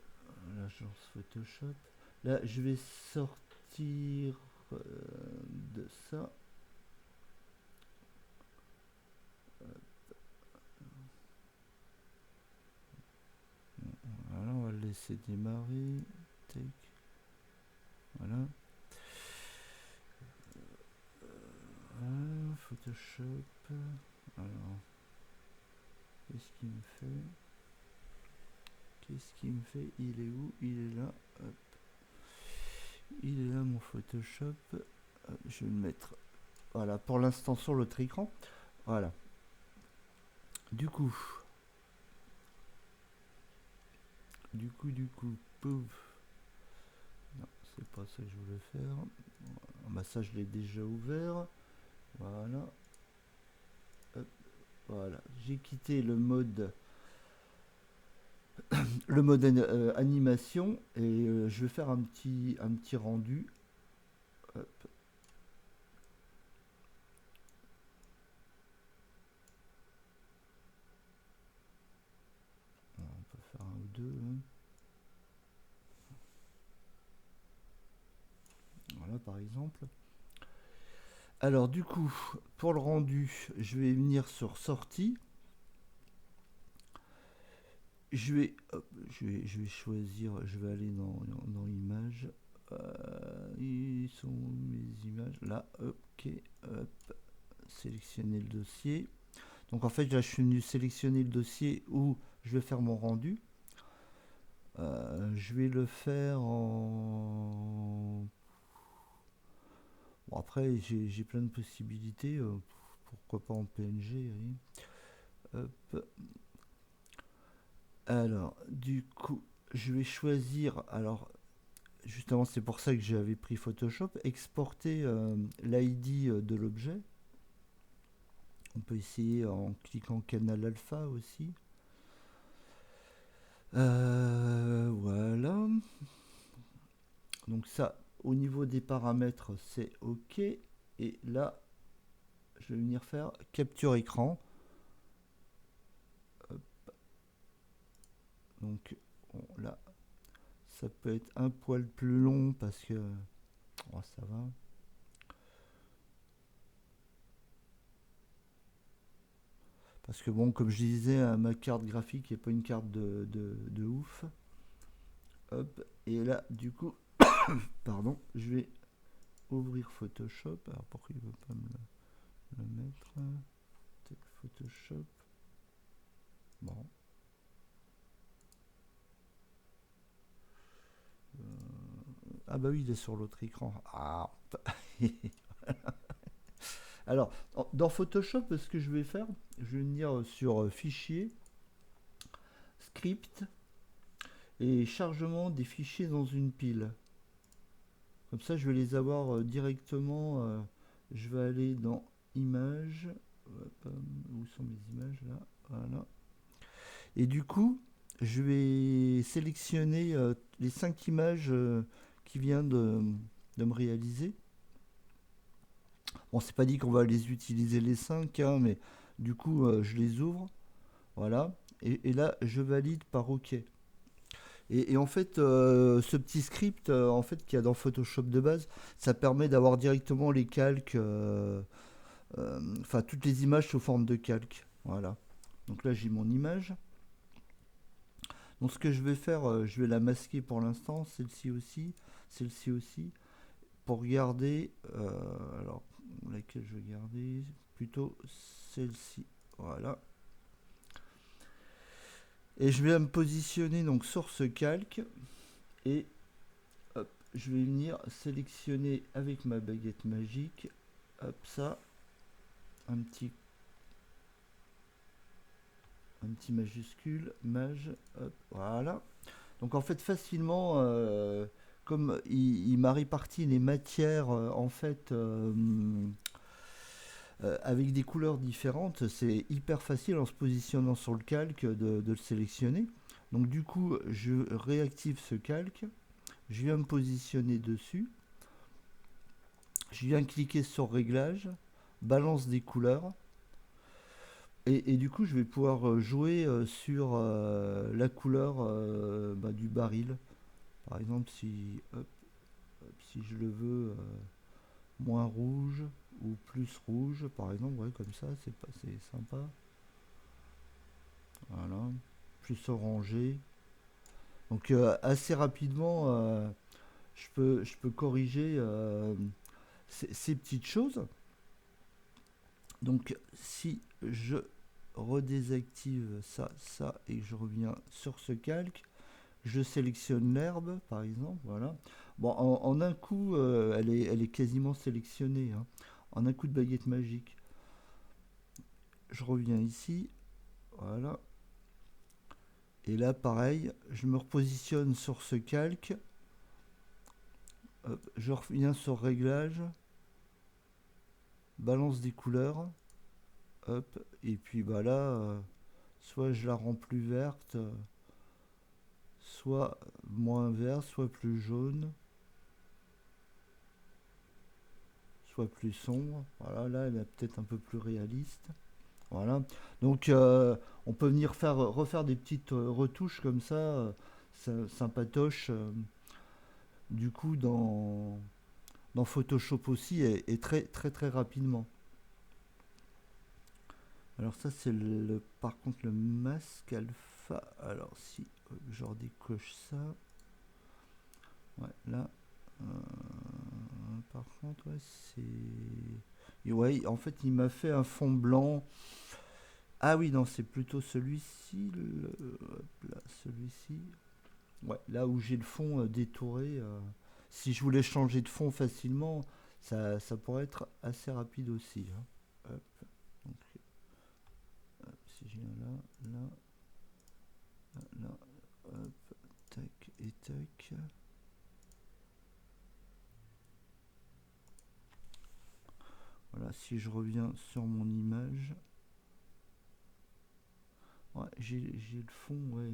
l'agence Photoshop. Là, je vais sortir de ça. Voilà, on va le laisser démarrer. Tac. Voilà. Voilà, Photoshop. Alors, qu'est-ce qu'il me fait? Qu'est-ce qu'il me fait? Il est où? Il est là. Hop. Il est là mon Photoshop. Hop, je vais le mettre. Voilà, pour l'instant sur l'autre écran. Voilà. Du coup, pouf. Non, c'est pas ça que je voulais faire. Bah ça, je l'ai déjà ouvert. Voilà. Hop, voilà. J'ai quitté le mode animation et je vais faire un petit rendu. Hop. On peut faire un ou deux, hein. Voilà, par exemple. Alors du coup, pour le rendu, je vais venir sur sortie. Je vais choisir, je vais aller dans images. Ils sont mes images là. Ok, hop, sélectionner le dossier. Donc en fait, là, je suis venu sélectionner le dossier où je vais faire mon rendu. Je vais le faire en. Bon, après, j'ai plein de possibilités. Pourquoi pas en PNG, oui. Hop. Alors, du coup, je vais choisir. Alors, justement, c'est pour ça que j'avais pris Photoshop. Exporter l'ID de l'objet. On peut essayer en cliquant Canal Alpha aussi. Voilà. Donc ça, au niveau des paramètres, c'est OK. Et là, je vais venir faire capture écran. Hop. Donc bon, là, ça peut être un poil plus long parce que oh, ça va. Parce que bon, comme je disais, hein, ma carte graphique n'est pas une carte de ouf. Hop. Et là, du coup, pardon, je vais ouvrir Photoshop. Alors pourquoi il ne veut pas me le mettre? Peut-être Photoshop. Bon. Ah bah oui, il est sur l'autre écran. Ah. Alors, dans Photoshop, ce que je vais faire, je vais venir sur Fichier, Script et chargement des fichiers dans une pile. Comme ça, je vais les avoir directement. Je vais aller dans Images. Où sont mes images là? Voilà. Et du coup, je vais sélectionner les 5 images qui vient de me réaliser. Bon, c'est pas dit qu'on va les utiliser les 5, hein, mais du coup, je les ouvre. Voilà. Et là, je valide par OK. Et en fait, ce petit script en fait, qu'il y a dans Photoshop de base, ça permet d'avoir directement les calques, enfin toutes les images sous forme de calque. Voilà. Donc là, j'ai mon image. Donc ce que je vais faire, je vais la masquer pour l'instant, celle-ci aussi, pour garder, alors laquelle je vais garder, plutôt celle-ci. Voilà. Et je vais me positionner donc sur ce calque et hop, je vais venir sélectionner avec ma baguette magique, hop ça, un petit majuscule, maj, hop, voilà. Donc en fait facilement, comme il m'a réparti les matières en fait avec des couleurs différentes, c'est hyper facile en se positionnant sur le calque de le sélectionner. Donc du coup, je réactive ce calque, je viens me positionner dessus, je viens cliquer sur réglage, balance des couleurs, et du coup, je vais pouvoir jouer sur la couleur du baril. Par exemple, si je le veux moins rouge ou plus rouge, par exemple, ouais, comme ça, c'est sympa. Voilà, plus orangé. Donc assez rapidement, je peux corriger ces petites choses. Donc si je redésactive ça et que je reviens sur ce calque, je sélectionne l'herbe par exemple, voilà. Bon, en un coup, elle est quasiment sélectionnée, hein, en un coup de baguette magique. Je reviens ici, voilà. Et là, pareil, je me repositionne sur ce calque. Hop, je reviens sur réglage, balance des couleurs, hop, et puis bah là, soit je la rends plus verte, soit moins vert, soit plus jaune, soit plus sombre. Voilà, là elle est peut-être un peu plus réaliste. Voilà. Donc on peut venir refaire des petites retouches comme ça, sympatoches, du coup dans Photoshop aussi et très très très rapidement. Alors ça c'est par contre le masque alpha. Alors si je redécoche ça, ouais là, par contre ouais c'est, et ouais en fait il m'a fait un fond blanc. Ah oui non c'est plutôt celui-ci, là celui-ci. Ouais là où j'ai le fond détouré. Si je voulais changer de fond facilement, ça pourrait être assez rapide aussi, hein. Hop. Donc, si je viens là, hop, tac et tac. Voilà, si je reviens sur mon image, Ouais, j'ai le fond, ouais.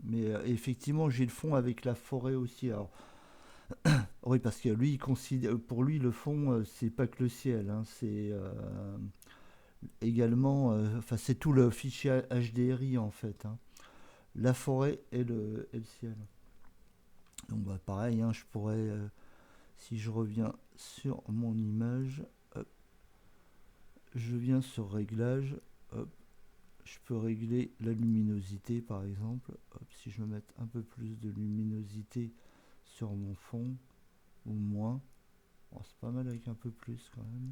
Mais effectivement, j'ai le fond avec la forêt aussi. Alors, oui, parce que lui, il considère, pour lui, le fond, c'est pas que le ciel, hein, c'est également, enfin, c'est tout le fichier HDRI en fait, hein. La forêt et le ciel. Donc, bah, pareil, hein, je pourrais, si je reviens sur mon image, hop, je viens sur réglage, hop, je peux régler la luminosité par exemple. Hop, si je veux mettre un peu plus de luminosité sur mon fond ou moins, bon, c'est pas mal avec un peu plus quand même.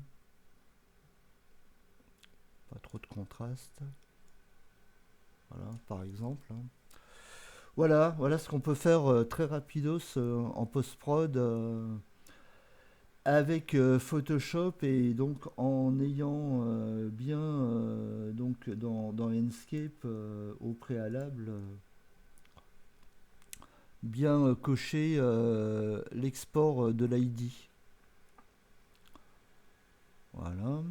Pas trop de contraste. Voilà, par exemple, hein. Voilà, voilà ce qu'on peut faire très rapidos en post-prod avec Photoshop et donc en ayant bien donc dans Enscape au préalable bien coché l'export de l'ID. Voilà.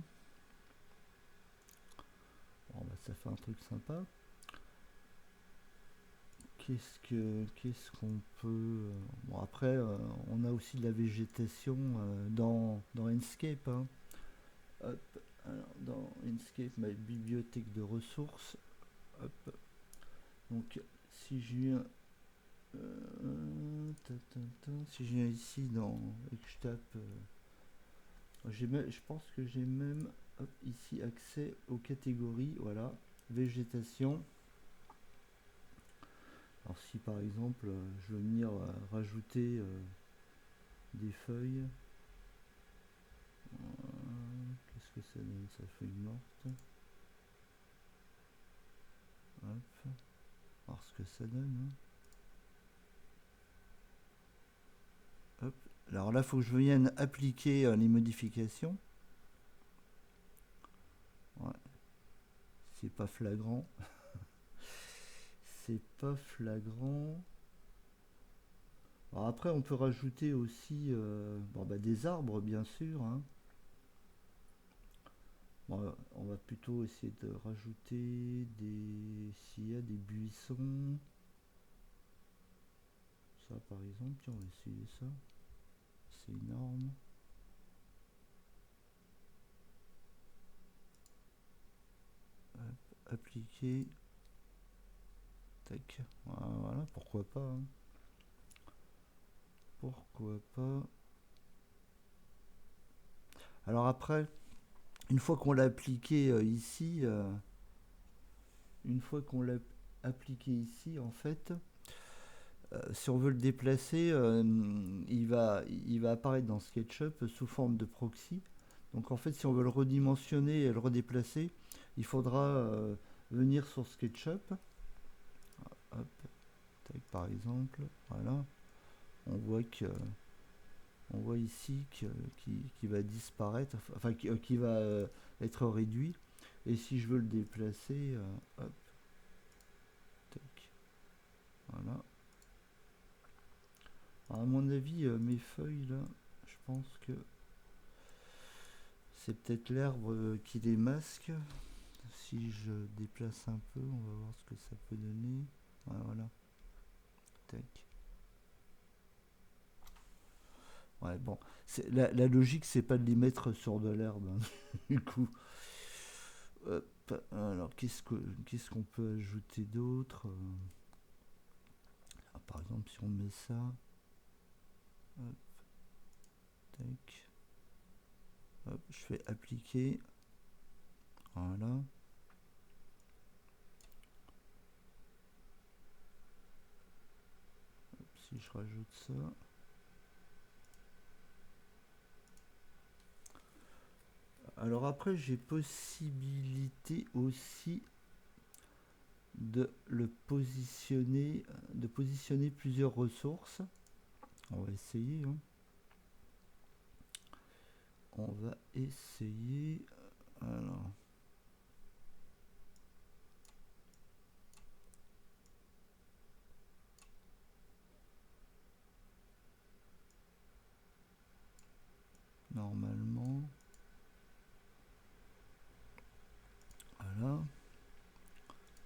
Bon, bah, ça fait un truc sympa. Qu'est-ce qu'on peut bon après on a aussi de la végétation dans Enscape, hein. Hop, alors, dans Enscape, ma bibliothèque de ressources. Hop. Donc si je viens si je viens ici dans et que je tape je pense que j'ai même hop, ici accès aux catégories, voilà, végétation. Alors si par exemple je veux venir rajouter des feuilles, qu'est-ce que ça donne ça, feuille morte, hop, voir ce que ça donne, hein. Hop. Alors là il faut que je vienne appliquer les modifications, ouais. C'est pas flagrant. C'est pas flagrant. Alors après, on peut rajouter aussi bon, bah, des arbres, bien sûr, hein. Bon, on va plutôt essayer de rajouter des s'il y a des buissons. Ça, par exemple, tiens, on va essayer ça. C'est énorme. Hop, appliquer. Tac. Voilà, pourquoi pas, hein. Pourquoi pas. Alors après, une fois qu'on l'a appliqué ici, une fois qu'on l'a appliqué ici, en fait, si on veut le déplacer, il va apparaître dans SketchUp sous forme de proxy. Donc en fait, si on veut le redimensionner et le redéplacer, il faudra venir sur SketchUp. Hop, tac, par exemple, voilà. On voit que, on voit ici qui va disparaître, enfin qui va être réduit. Et si je veux le déplacer, hop, tac, voilà. Alors, à mon avis, mes feuilles là, je pense que c'est peut-être l'herbe qui les masque. Si je déplace un peu, on va voir ce que ça peut donner. Ouais, voilà. Tac. Ouais, bon. La logique, c'est pas de les mettre sur de l'herbe, hein, du coup. Hop. Alors, qu'est-ce qu'on peut ajouter d'autre par exemple, si on met ça. Hop. Tac. Hop, je fais appliquer. Voilà. Hop, si je rajoute ça. Alors après, j'ai possibilité aussi de positionner plusieurs ressources. On va essayer, hein. On va essayer. Alors. Normalement. Voilà.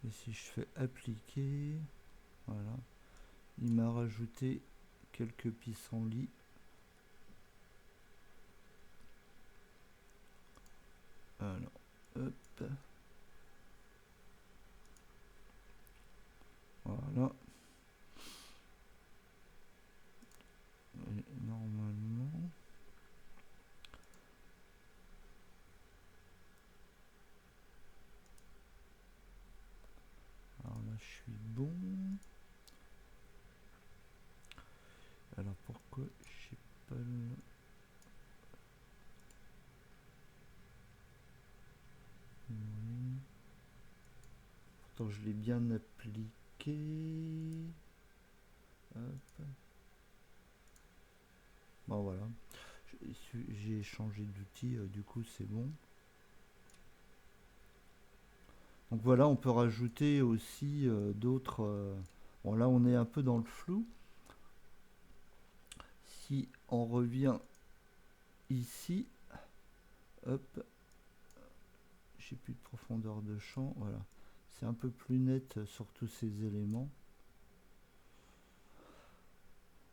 Et si je fais appliquer, voilà, il m'a rajouté quelques pissenlits. Alors, hop. Voilà. Et normalement. Alors là, je suis bon. Alors pourquoi je sais pas le... Oui. Pourtant je l'ai bien appliqué. Hop. Bon voilà. J'ai changé d'outil, du coup c'est bon. Donc voilà, on peut rajouter aussi d'autres... Bon là on est un peu dans le flou. Si on revient ici, hop, j'ai plus de profondeur de champ, voilà. C'est un peu plus net sur tous ces éléments.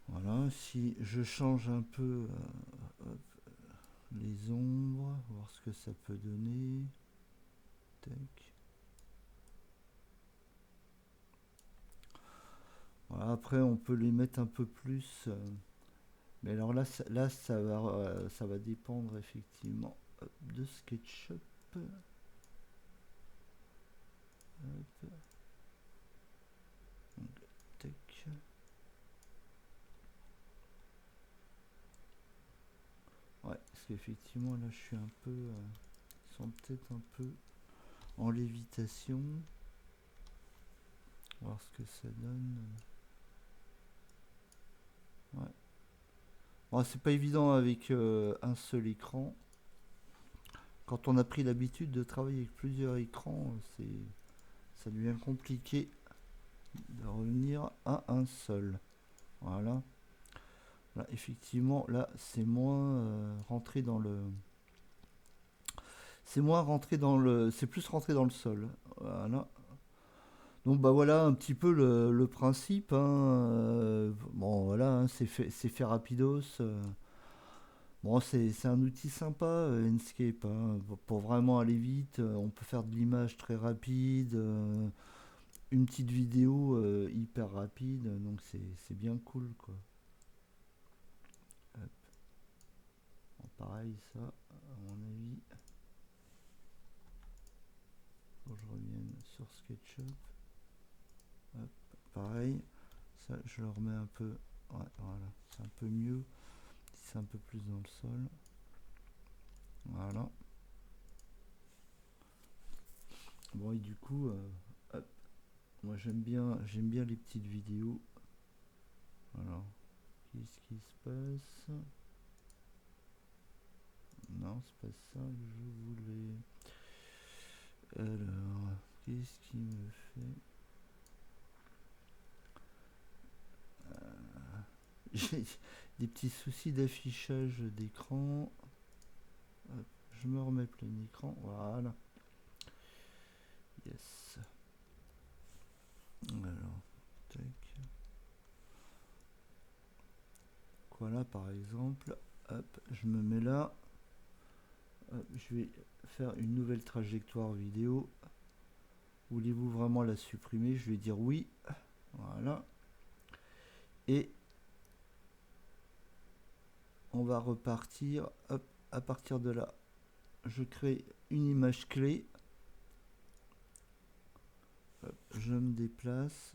Voilà, si je change un peu hop, les ombres, voir ce que ça peut donner. Tac. Voilà, après on peut les mettre un peu plus. Mais alors là, ça va dépendre effectivement de SketchUp. Hop. Donc, tac. Ouais, parce qu'effectivement là je suis un peu... ils sont peut-être un peu en lévitation. Voir ce que ça donne. Ouais. Bon, c'est pas évident avec un seul écran. Quand on a pris l'habitude de travailler avec plusieurs écrans, ça devient compliqué de revenir à un seul. Voilà. Là, effectivement, là, c'est moins rentré dans le... C'est moins rentré dans le... C'est plus rentré dans le sol. Voilà. Donc bah voilà un petit peu le principe. Hein. Bon voilà, hein, c'est fait rapidos. Bon, c'est un outil sympa, Enscape, hein, pour vraiment aller vite. On peut faire de l'image très rapide, une petite vidéo hyper rapide, donc c'est bien cool, quoi. Hop. Bon, pareil, ça, à mon avis, faut que je revienne sur SketchUp. Hop, pareil, ça, je le remets un peu. Ouais, voilà, c'est un peu mieux. Si c'est un peu plus dans le sol. Voilà. Bon, et du coup, hop, moi j'aime bien les petites vidéos. Alors, qu'est-ce qui se passe? Non, c'est pas ça que je voulais. Alors, qu'est-ce qui me fait? J'ai des petits soucis d'affichage d'écran. Je me remets plein écran. Voilà. Yes. Alors, tac. Voilà, par exemple. Hop, je me mets là. Hop, je vais faire une nouvelle trajectoire vidéo. Voulez-vous vraiment la supprimer? Je vais dire oui. Voilà. Et on va repartir. Hop, à partir de là, je crée une image clé. Hop, je me déplace.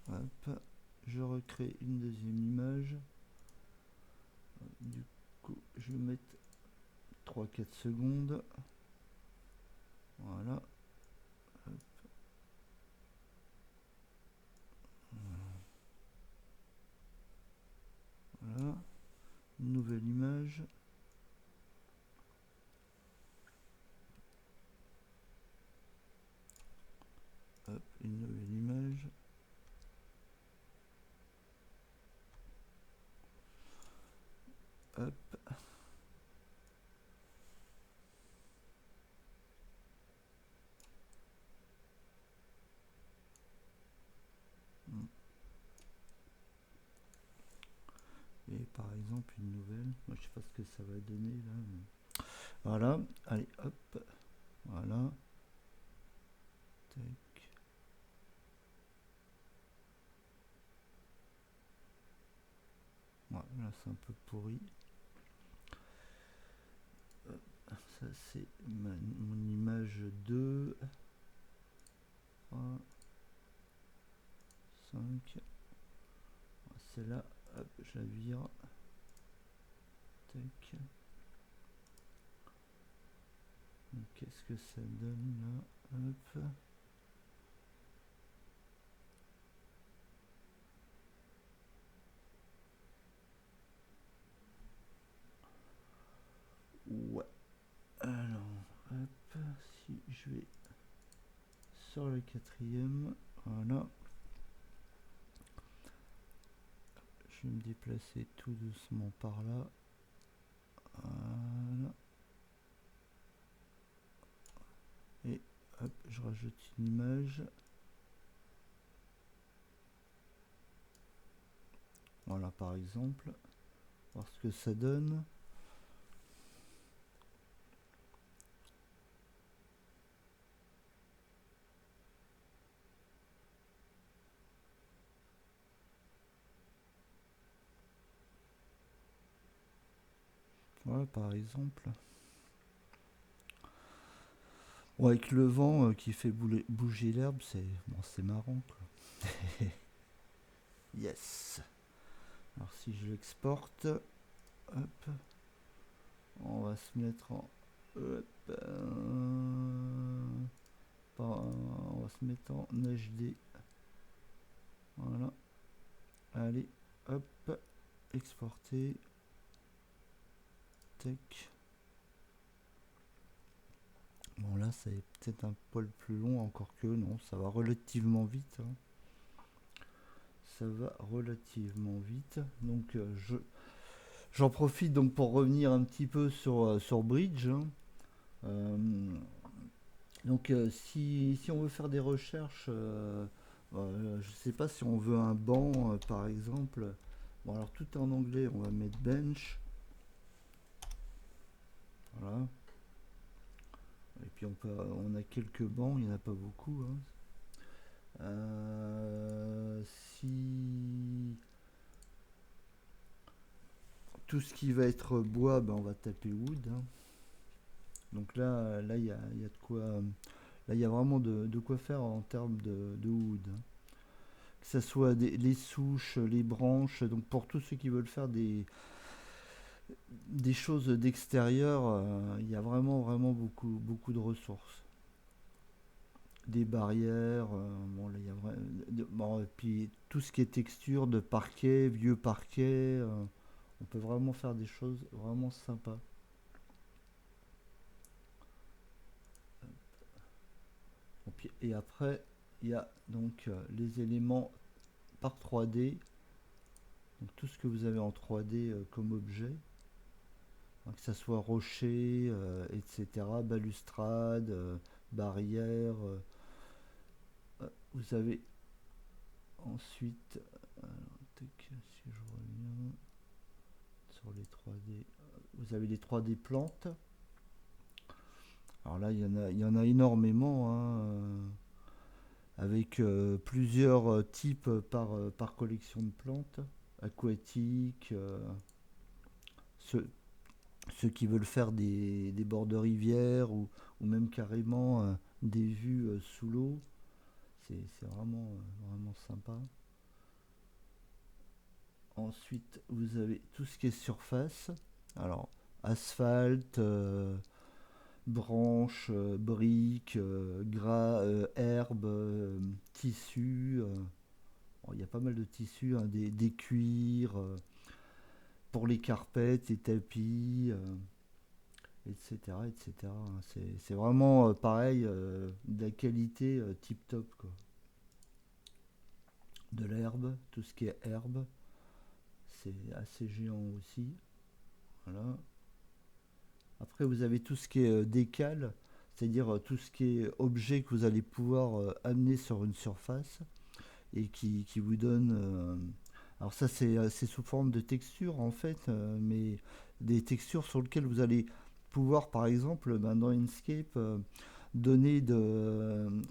Hop, je recrée une deuxième image. Du coup, je vais mettre 3-4 secondes. Voilà. Hop. Voilà. Une nouvelle image. Hop, une nouvelle image. Hop. Et par exemple une nouvelle, moi je sais pas ce que ça va donner là, mais... Voilà, allez hop, voilà, tac. Voilà, là c'est un peu pourri. Ça c'est mon image 2, 3, 5. Celle-là, hop, je la vire. Tac. Qu'est-ce que ça donne là? Hop. Ouais. Alors, hop, si je vais sur le quatrième, voilà. Je vais me déplacer tout doucement par là. Voilà. Et hop, je rajoute une image. Voilà, par exemple. Voir ce que ça donne. Voilà, par exemple. Bon, avec le vent qui fait bouger l'herbe, c'est bon, c'est marrant, quoi. Yes. Alors si je l'exporte, hop, on va se mettre en... Hop, on va se mettre en HD. Voilà. Allez, hop, exporter. Tac. Bon là c'est peut-être un poil plus long, encore que non, ça va relativement vite. Hein. Ça va relativement vite. Donc j'en profite donc pour revenir un petit peu sur Bridge. Hein. Donc si on veut faire des recherches, je sais pas si on veut un banc par exemple. Bon alors tout est en anglais, on va mettre bench. Voilà. Et puis on a quelques bancs, il n'y en a pas beaucoup. Hein. Si tout ce qui va être bois, ben on va taper wood. Hein. Donc là il y a de quoi. Là il y a vraiment de quoi faire en termes de wood. Hein. Que ce soit les souches, les branches. Donc pour tous ceux qui veulent faire des choses d'extérieur, il y a vraiment beaucoup de ressources. Des barrières, bon là il y a bon, et puis tout ce qui est texture de parquet, vieux parquet, on peut vraiment faire des choses vraiment sympas. Et après il y a donc les éléments par 3D, donc tout ce que vous avez en 3D comme objet, hein, que ça soit rocher, etc., balustrade, barrière. Vous avez ensuite, tac, si je reviens sur les 3D, vous avez les 3D plantes. Alors là, il y en a énormément, hein, avec plusieurs types par collection de plantes, aquatiques, ceux, ceux qui veulent faire des bords de rivière ou même carrément des vues sous l'eau. C'est vraiment sympa. Ensuite, vous avez tout ce qui est surface. Alors, asphalte, branches, briques, gras, herbes, tissus. Bon, il y a pas mal de tissus, hein, des cuirs pour les carpettes, les tapis, etc. etc. Hein. C'est vraiment pareil, de la qualité tip top, quoi. De l'herbe, tout ce qui est herbe, c'est assez géant aussi. Voilà. Après, vous avez tout ce qui est décal, c'est-à-dire tout ce qui est objet que vous allez pouvoir amener sur une surface et qui vous donne Alors ça c'est sous forme de texture en fait, mais des textures sur lesquelles vous allez pouvoir par exemple dans Inkscape donner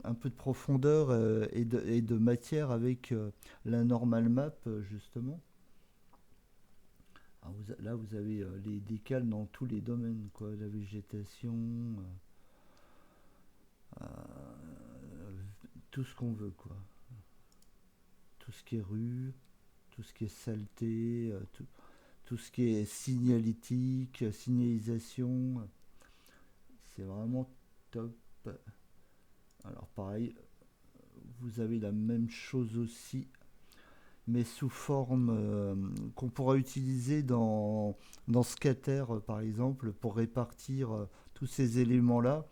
un peu de profondeur et de matière avec la normal map justement. Alors, là vous avez les décals dans tous les domaines, quoi, la végétation, euh, tout ce qu'on veut, quoi. Tout ce qui est rue, tout ce qui est saleté, tout ce qui est signalétique, signalisation, c'est vraiment top. Alors pareil, vous avez la même chose aussi, mais sous forme qu'on pourra utiliser dans Scatter par exemple pour répartir tous ces éléments-là.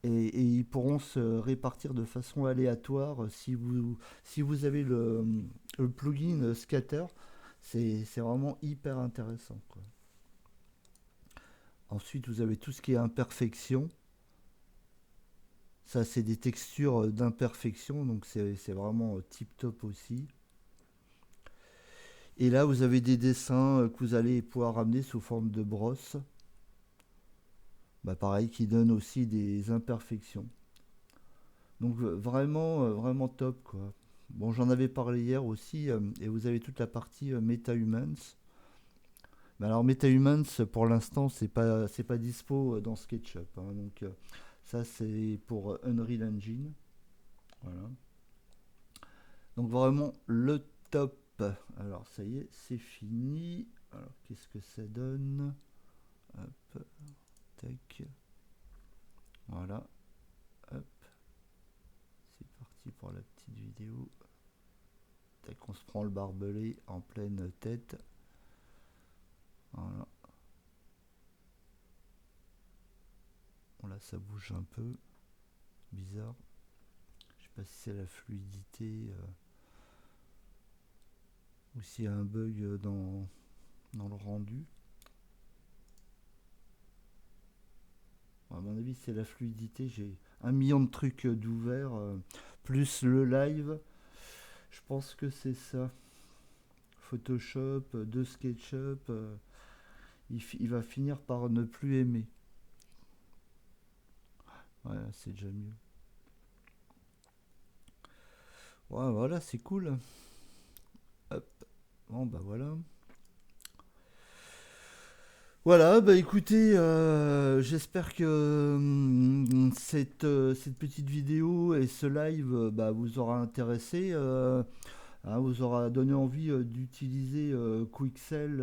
Et ils pourront se répartir de façon aléatoire si vous avez le plugin Scatter. C'est vraiment hyper intéressant, quoi. Ensuite, vous avez tout ce qui est imperfection. Ça, c'est des textures d'imperfection, donc c'est vraiment tip top aussi. Et là, vous avez des dessins que vous allez pouvoir ramener sous forme de brosse. Bah, pareil, qui donnent aussi des imperfections. Donc vraiment, vraiment top, quoi. Bon, j'en avais parlé hier aussi, et vous avez toute la partie MetaHumans. Mais alors MetaHumans, pour l'instant, c'est pas dispo dans SketchUp, hein. Donc ça, c'est pour Unreal Engine. Voilà. Donc vraiment le top. Alors ça y est, c'est fini. Alors qu'est-ce que ça donne? Hop, tac. Voilà. Hop. C'est parti pour la petite vidéo. Tac, on se prend le barbelé en pleine tête. Voilà. Bon, là ça bouge un peu. Bizarre. Je sais pas si c'est la fluidité ou s'il y a un bug dans le rendu. Bon, à mon avis c'est la fluidité. J'ai 1 million de trucs d'ouverts plus le live. Je pense que c'est ça. Photoshop, de SketchUp, il va finir par ne plus aimer. Ouais, c'est déjà mieux. Ouais, voilà, c'est cool. Hop. Bon, bah voilà. Voilà, bah écoutez, j'espère que cette petite vidéo et ce live bah, vous aura intéressé, hein, vous aura donné envie d'utiliser Quixel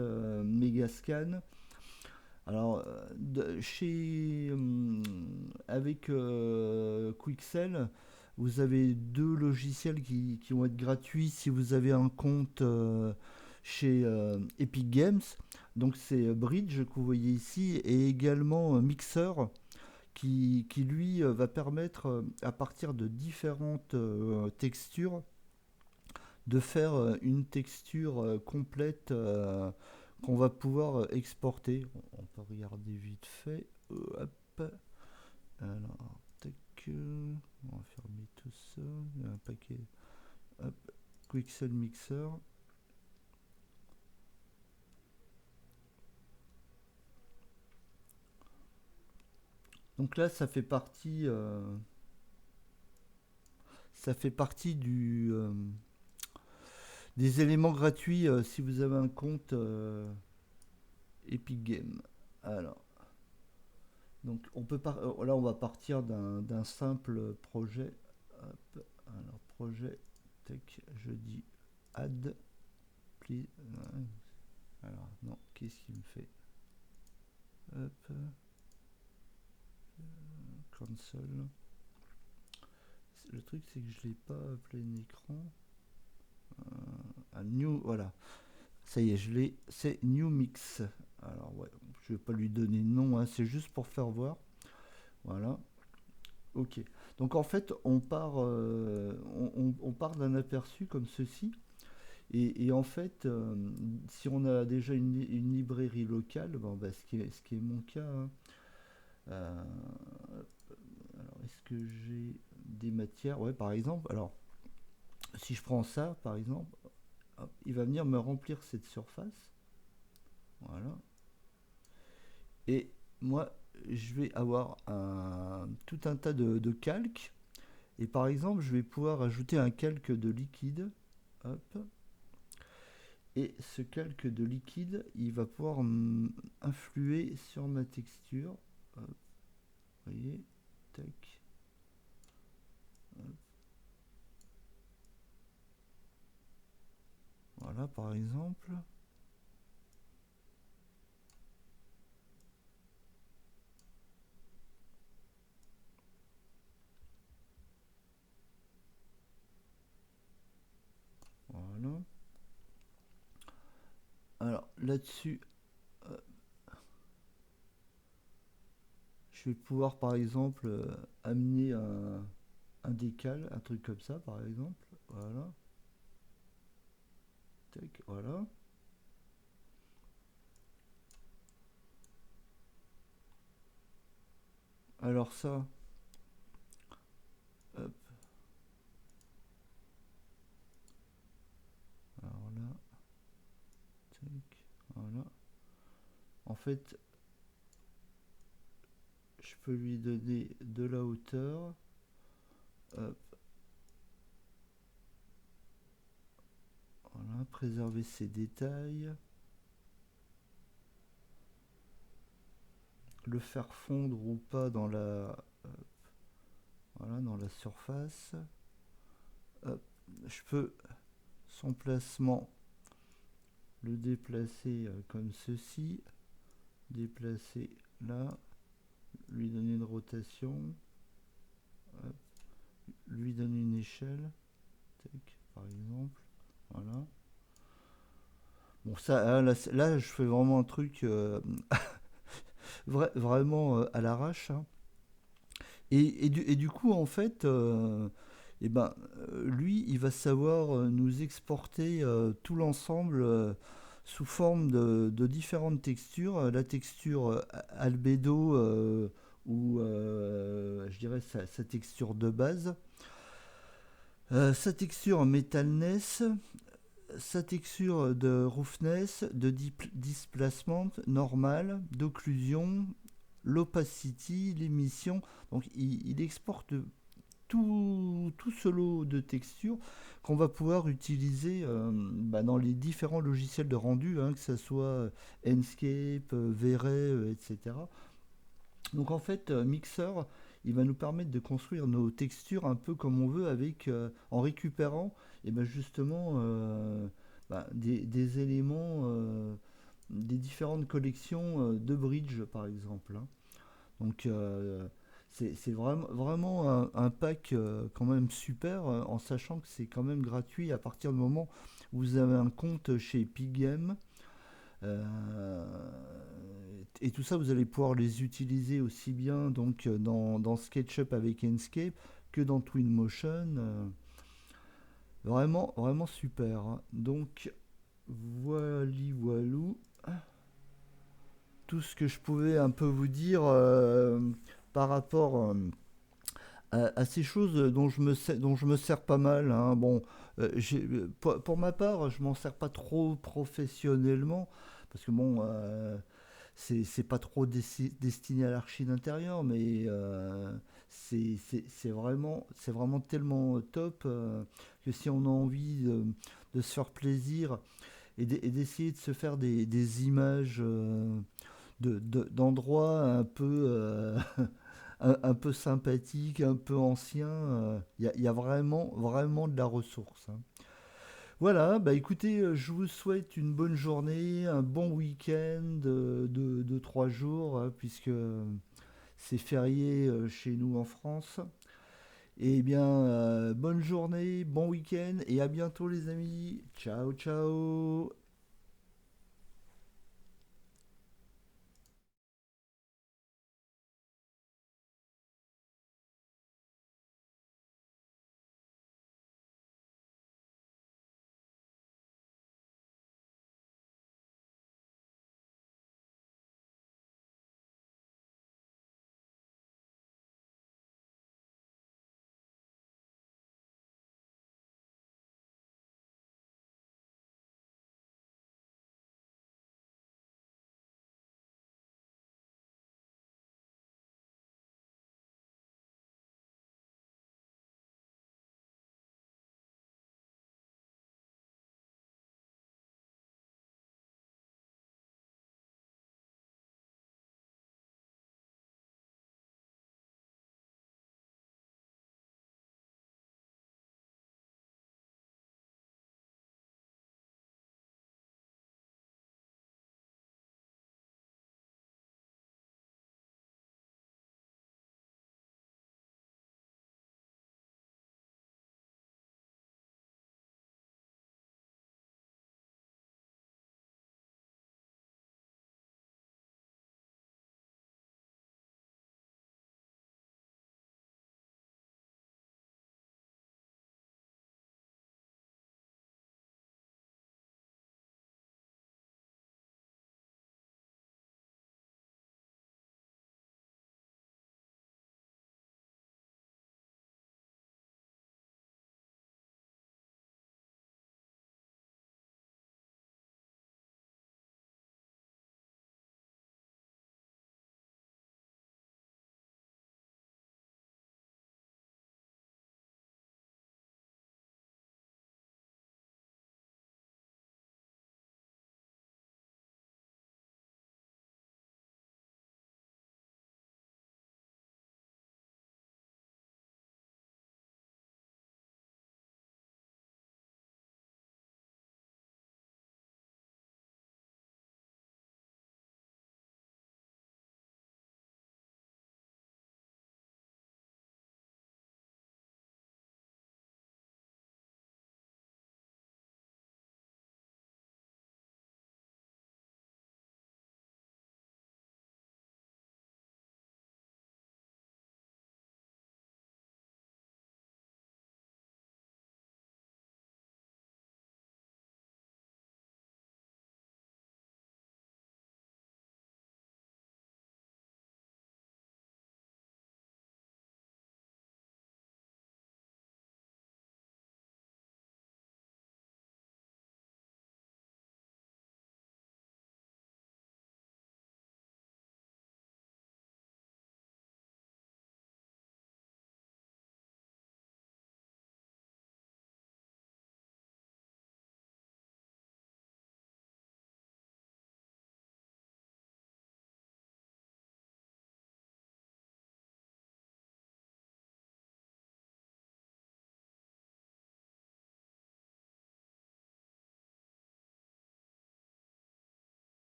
Megascan. Alors, avec Quixel, vous avez deux logiciels qui vont être gratuits si vous avez un compte chez Epic Games. Donc, c'est Bridge que vous voyez ici et également Mixer qui lui, va permettre, à partir de différentes textures, de faire une texture complète qu'on va pouvoir exporter. On peut regarder vite fait. Hop. Alors, tac. On va fermer tout ça. Il y a un paquet. Hop. Quixel Mixer. Donc là, ça fait partie des éléments gratuits si vous avez un compte Epic Games. Alors, donc là, on va partir d'un simple projet. Hop. Alors, projet, tac, je dis add, please. Alors, non, qu'est-ce qu'il me fait? Hop, console. Le truc, c'est que je l'ai pas à plein écran. New, voilà. Ça y est, je l'ai. C'est New Mix. Alors, ouais, je vais pas lui donner de nom, hein, c'est juste pour faire voir. Voilà. Ok. Donc, en fait, on part d'un aperçu comme ceci. Et en fait, si on a déjà une librairie locale, bon, bah, ce qui est mon cas, hein, euh, alors est-ce que j'ai des matières? Ouais, par exemple, alors si je prends ça, par exemple, hop, il va venir me remplir cette surface. Voilà. Et moi, je vais avoir tout un tas de calques. Et par exemple, je vais pouvoir ajouter un calque de liquide. Hop. Et ce calque de liquide, il va pouvoir influer sur ma texture. Hop. Vous voyez, tac. Hop. Voilà, par exemple. Voilà. Alors là-dessus, je vais pouvoir par exemple amener un décal, un truc comme ça par exemple. Voilà. Tac, voilà. Alors ça, hop. Alors là, tac, voilà. En fait, je peux lui donner de la hauteur. Hop. Voilà, préserver ses détails. Le faire fondre ou pas dans la, voilà, dans la surface. Hop. Je peux, son placement, le déplacer comme ceci. Déplacer là. Lui donner une rotation. Hop. Lui donner une échelle. Tac, par exemple. Voilà. Bon, ça, là, je fais vraiment un truc vraiment à l'arrache, hein. Et du coup, en fait, eh ben, lui, il va savoir nous exporter tout l'ensemble sous forme de différentes textures. La texture albédo ou je dirais sa texture de base, sa texture metalness, sa texture de roughness, de displacement normal, d'occlusion, l'opacity, l'émission. Donc il exporte tout ce lot de textures qu'on va pouvoir utiliser dans les différents logiciels de rendu, hein, que ce soit Enscape, V-Ray, etc. Donc en fait, Mixer, il va nous permettre de construire nos textures un peu comme on veut avec, en récupérant et ben justement des éléments des différentes collections de bridge par exemple, hein. Donc c'est vraiment un pack quand même super en sachant que c'est quand même gratuit à partir du moment où vous avez un compte chez Epic Games. Euh, et tout ça, vous allez pouvoir les utiliser aussi bien donc dans SketchUp avec Enscape que dans Twinmotion. Vraiment, vraiment super, hein. Donc, voilou. Tout ce que je pouvais un peu vous dire par rapport à ces choses dont je me sers pas mal, hein. Bon, pour ma part, je m'en sers pas trop professionnellement parce que bon, c'est pas trop destiné à l'archi d'intérieur, mais c'est vraiment tellement top que si on a envie de se faire plaisir et d'essayer de se faire des images d'endroits un peu un peu sympathiques, un peu anciens, y a vraiment vraiment de la ressource, hein. Voilà, bah écoutez, je vous souhaite une bonne journée, un bon week-end de 3 jours, puisque c'est férié chez nous en France. Et bien, bonne journée, bon week-end et à bientôt les amis. Ciao, ciao.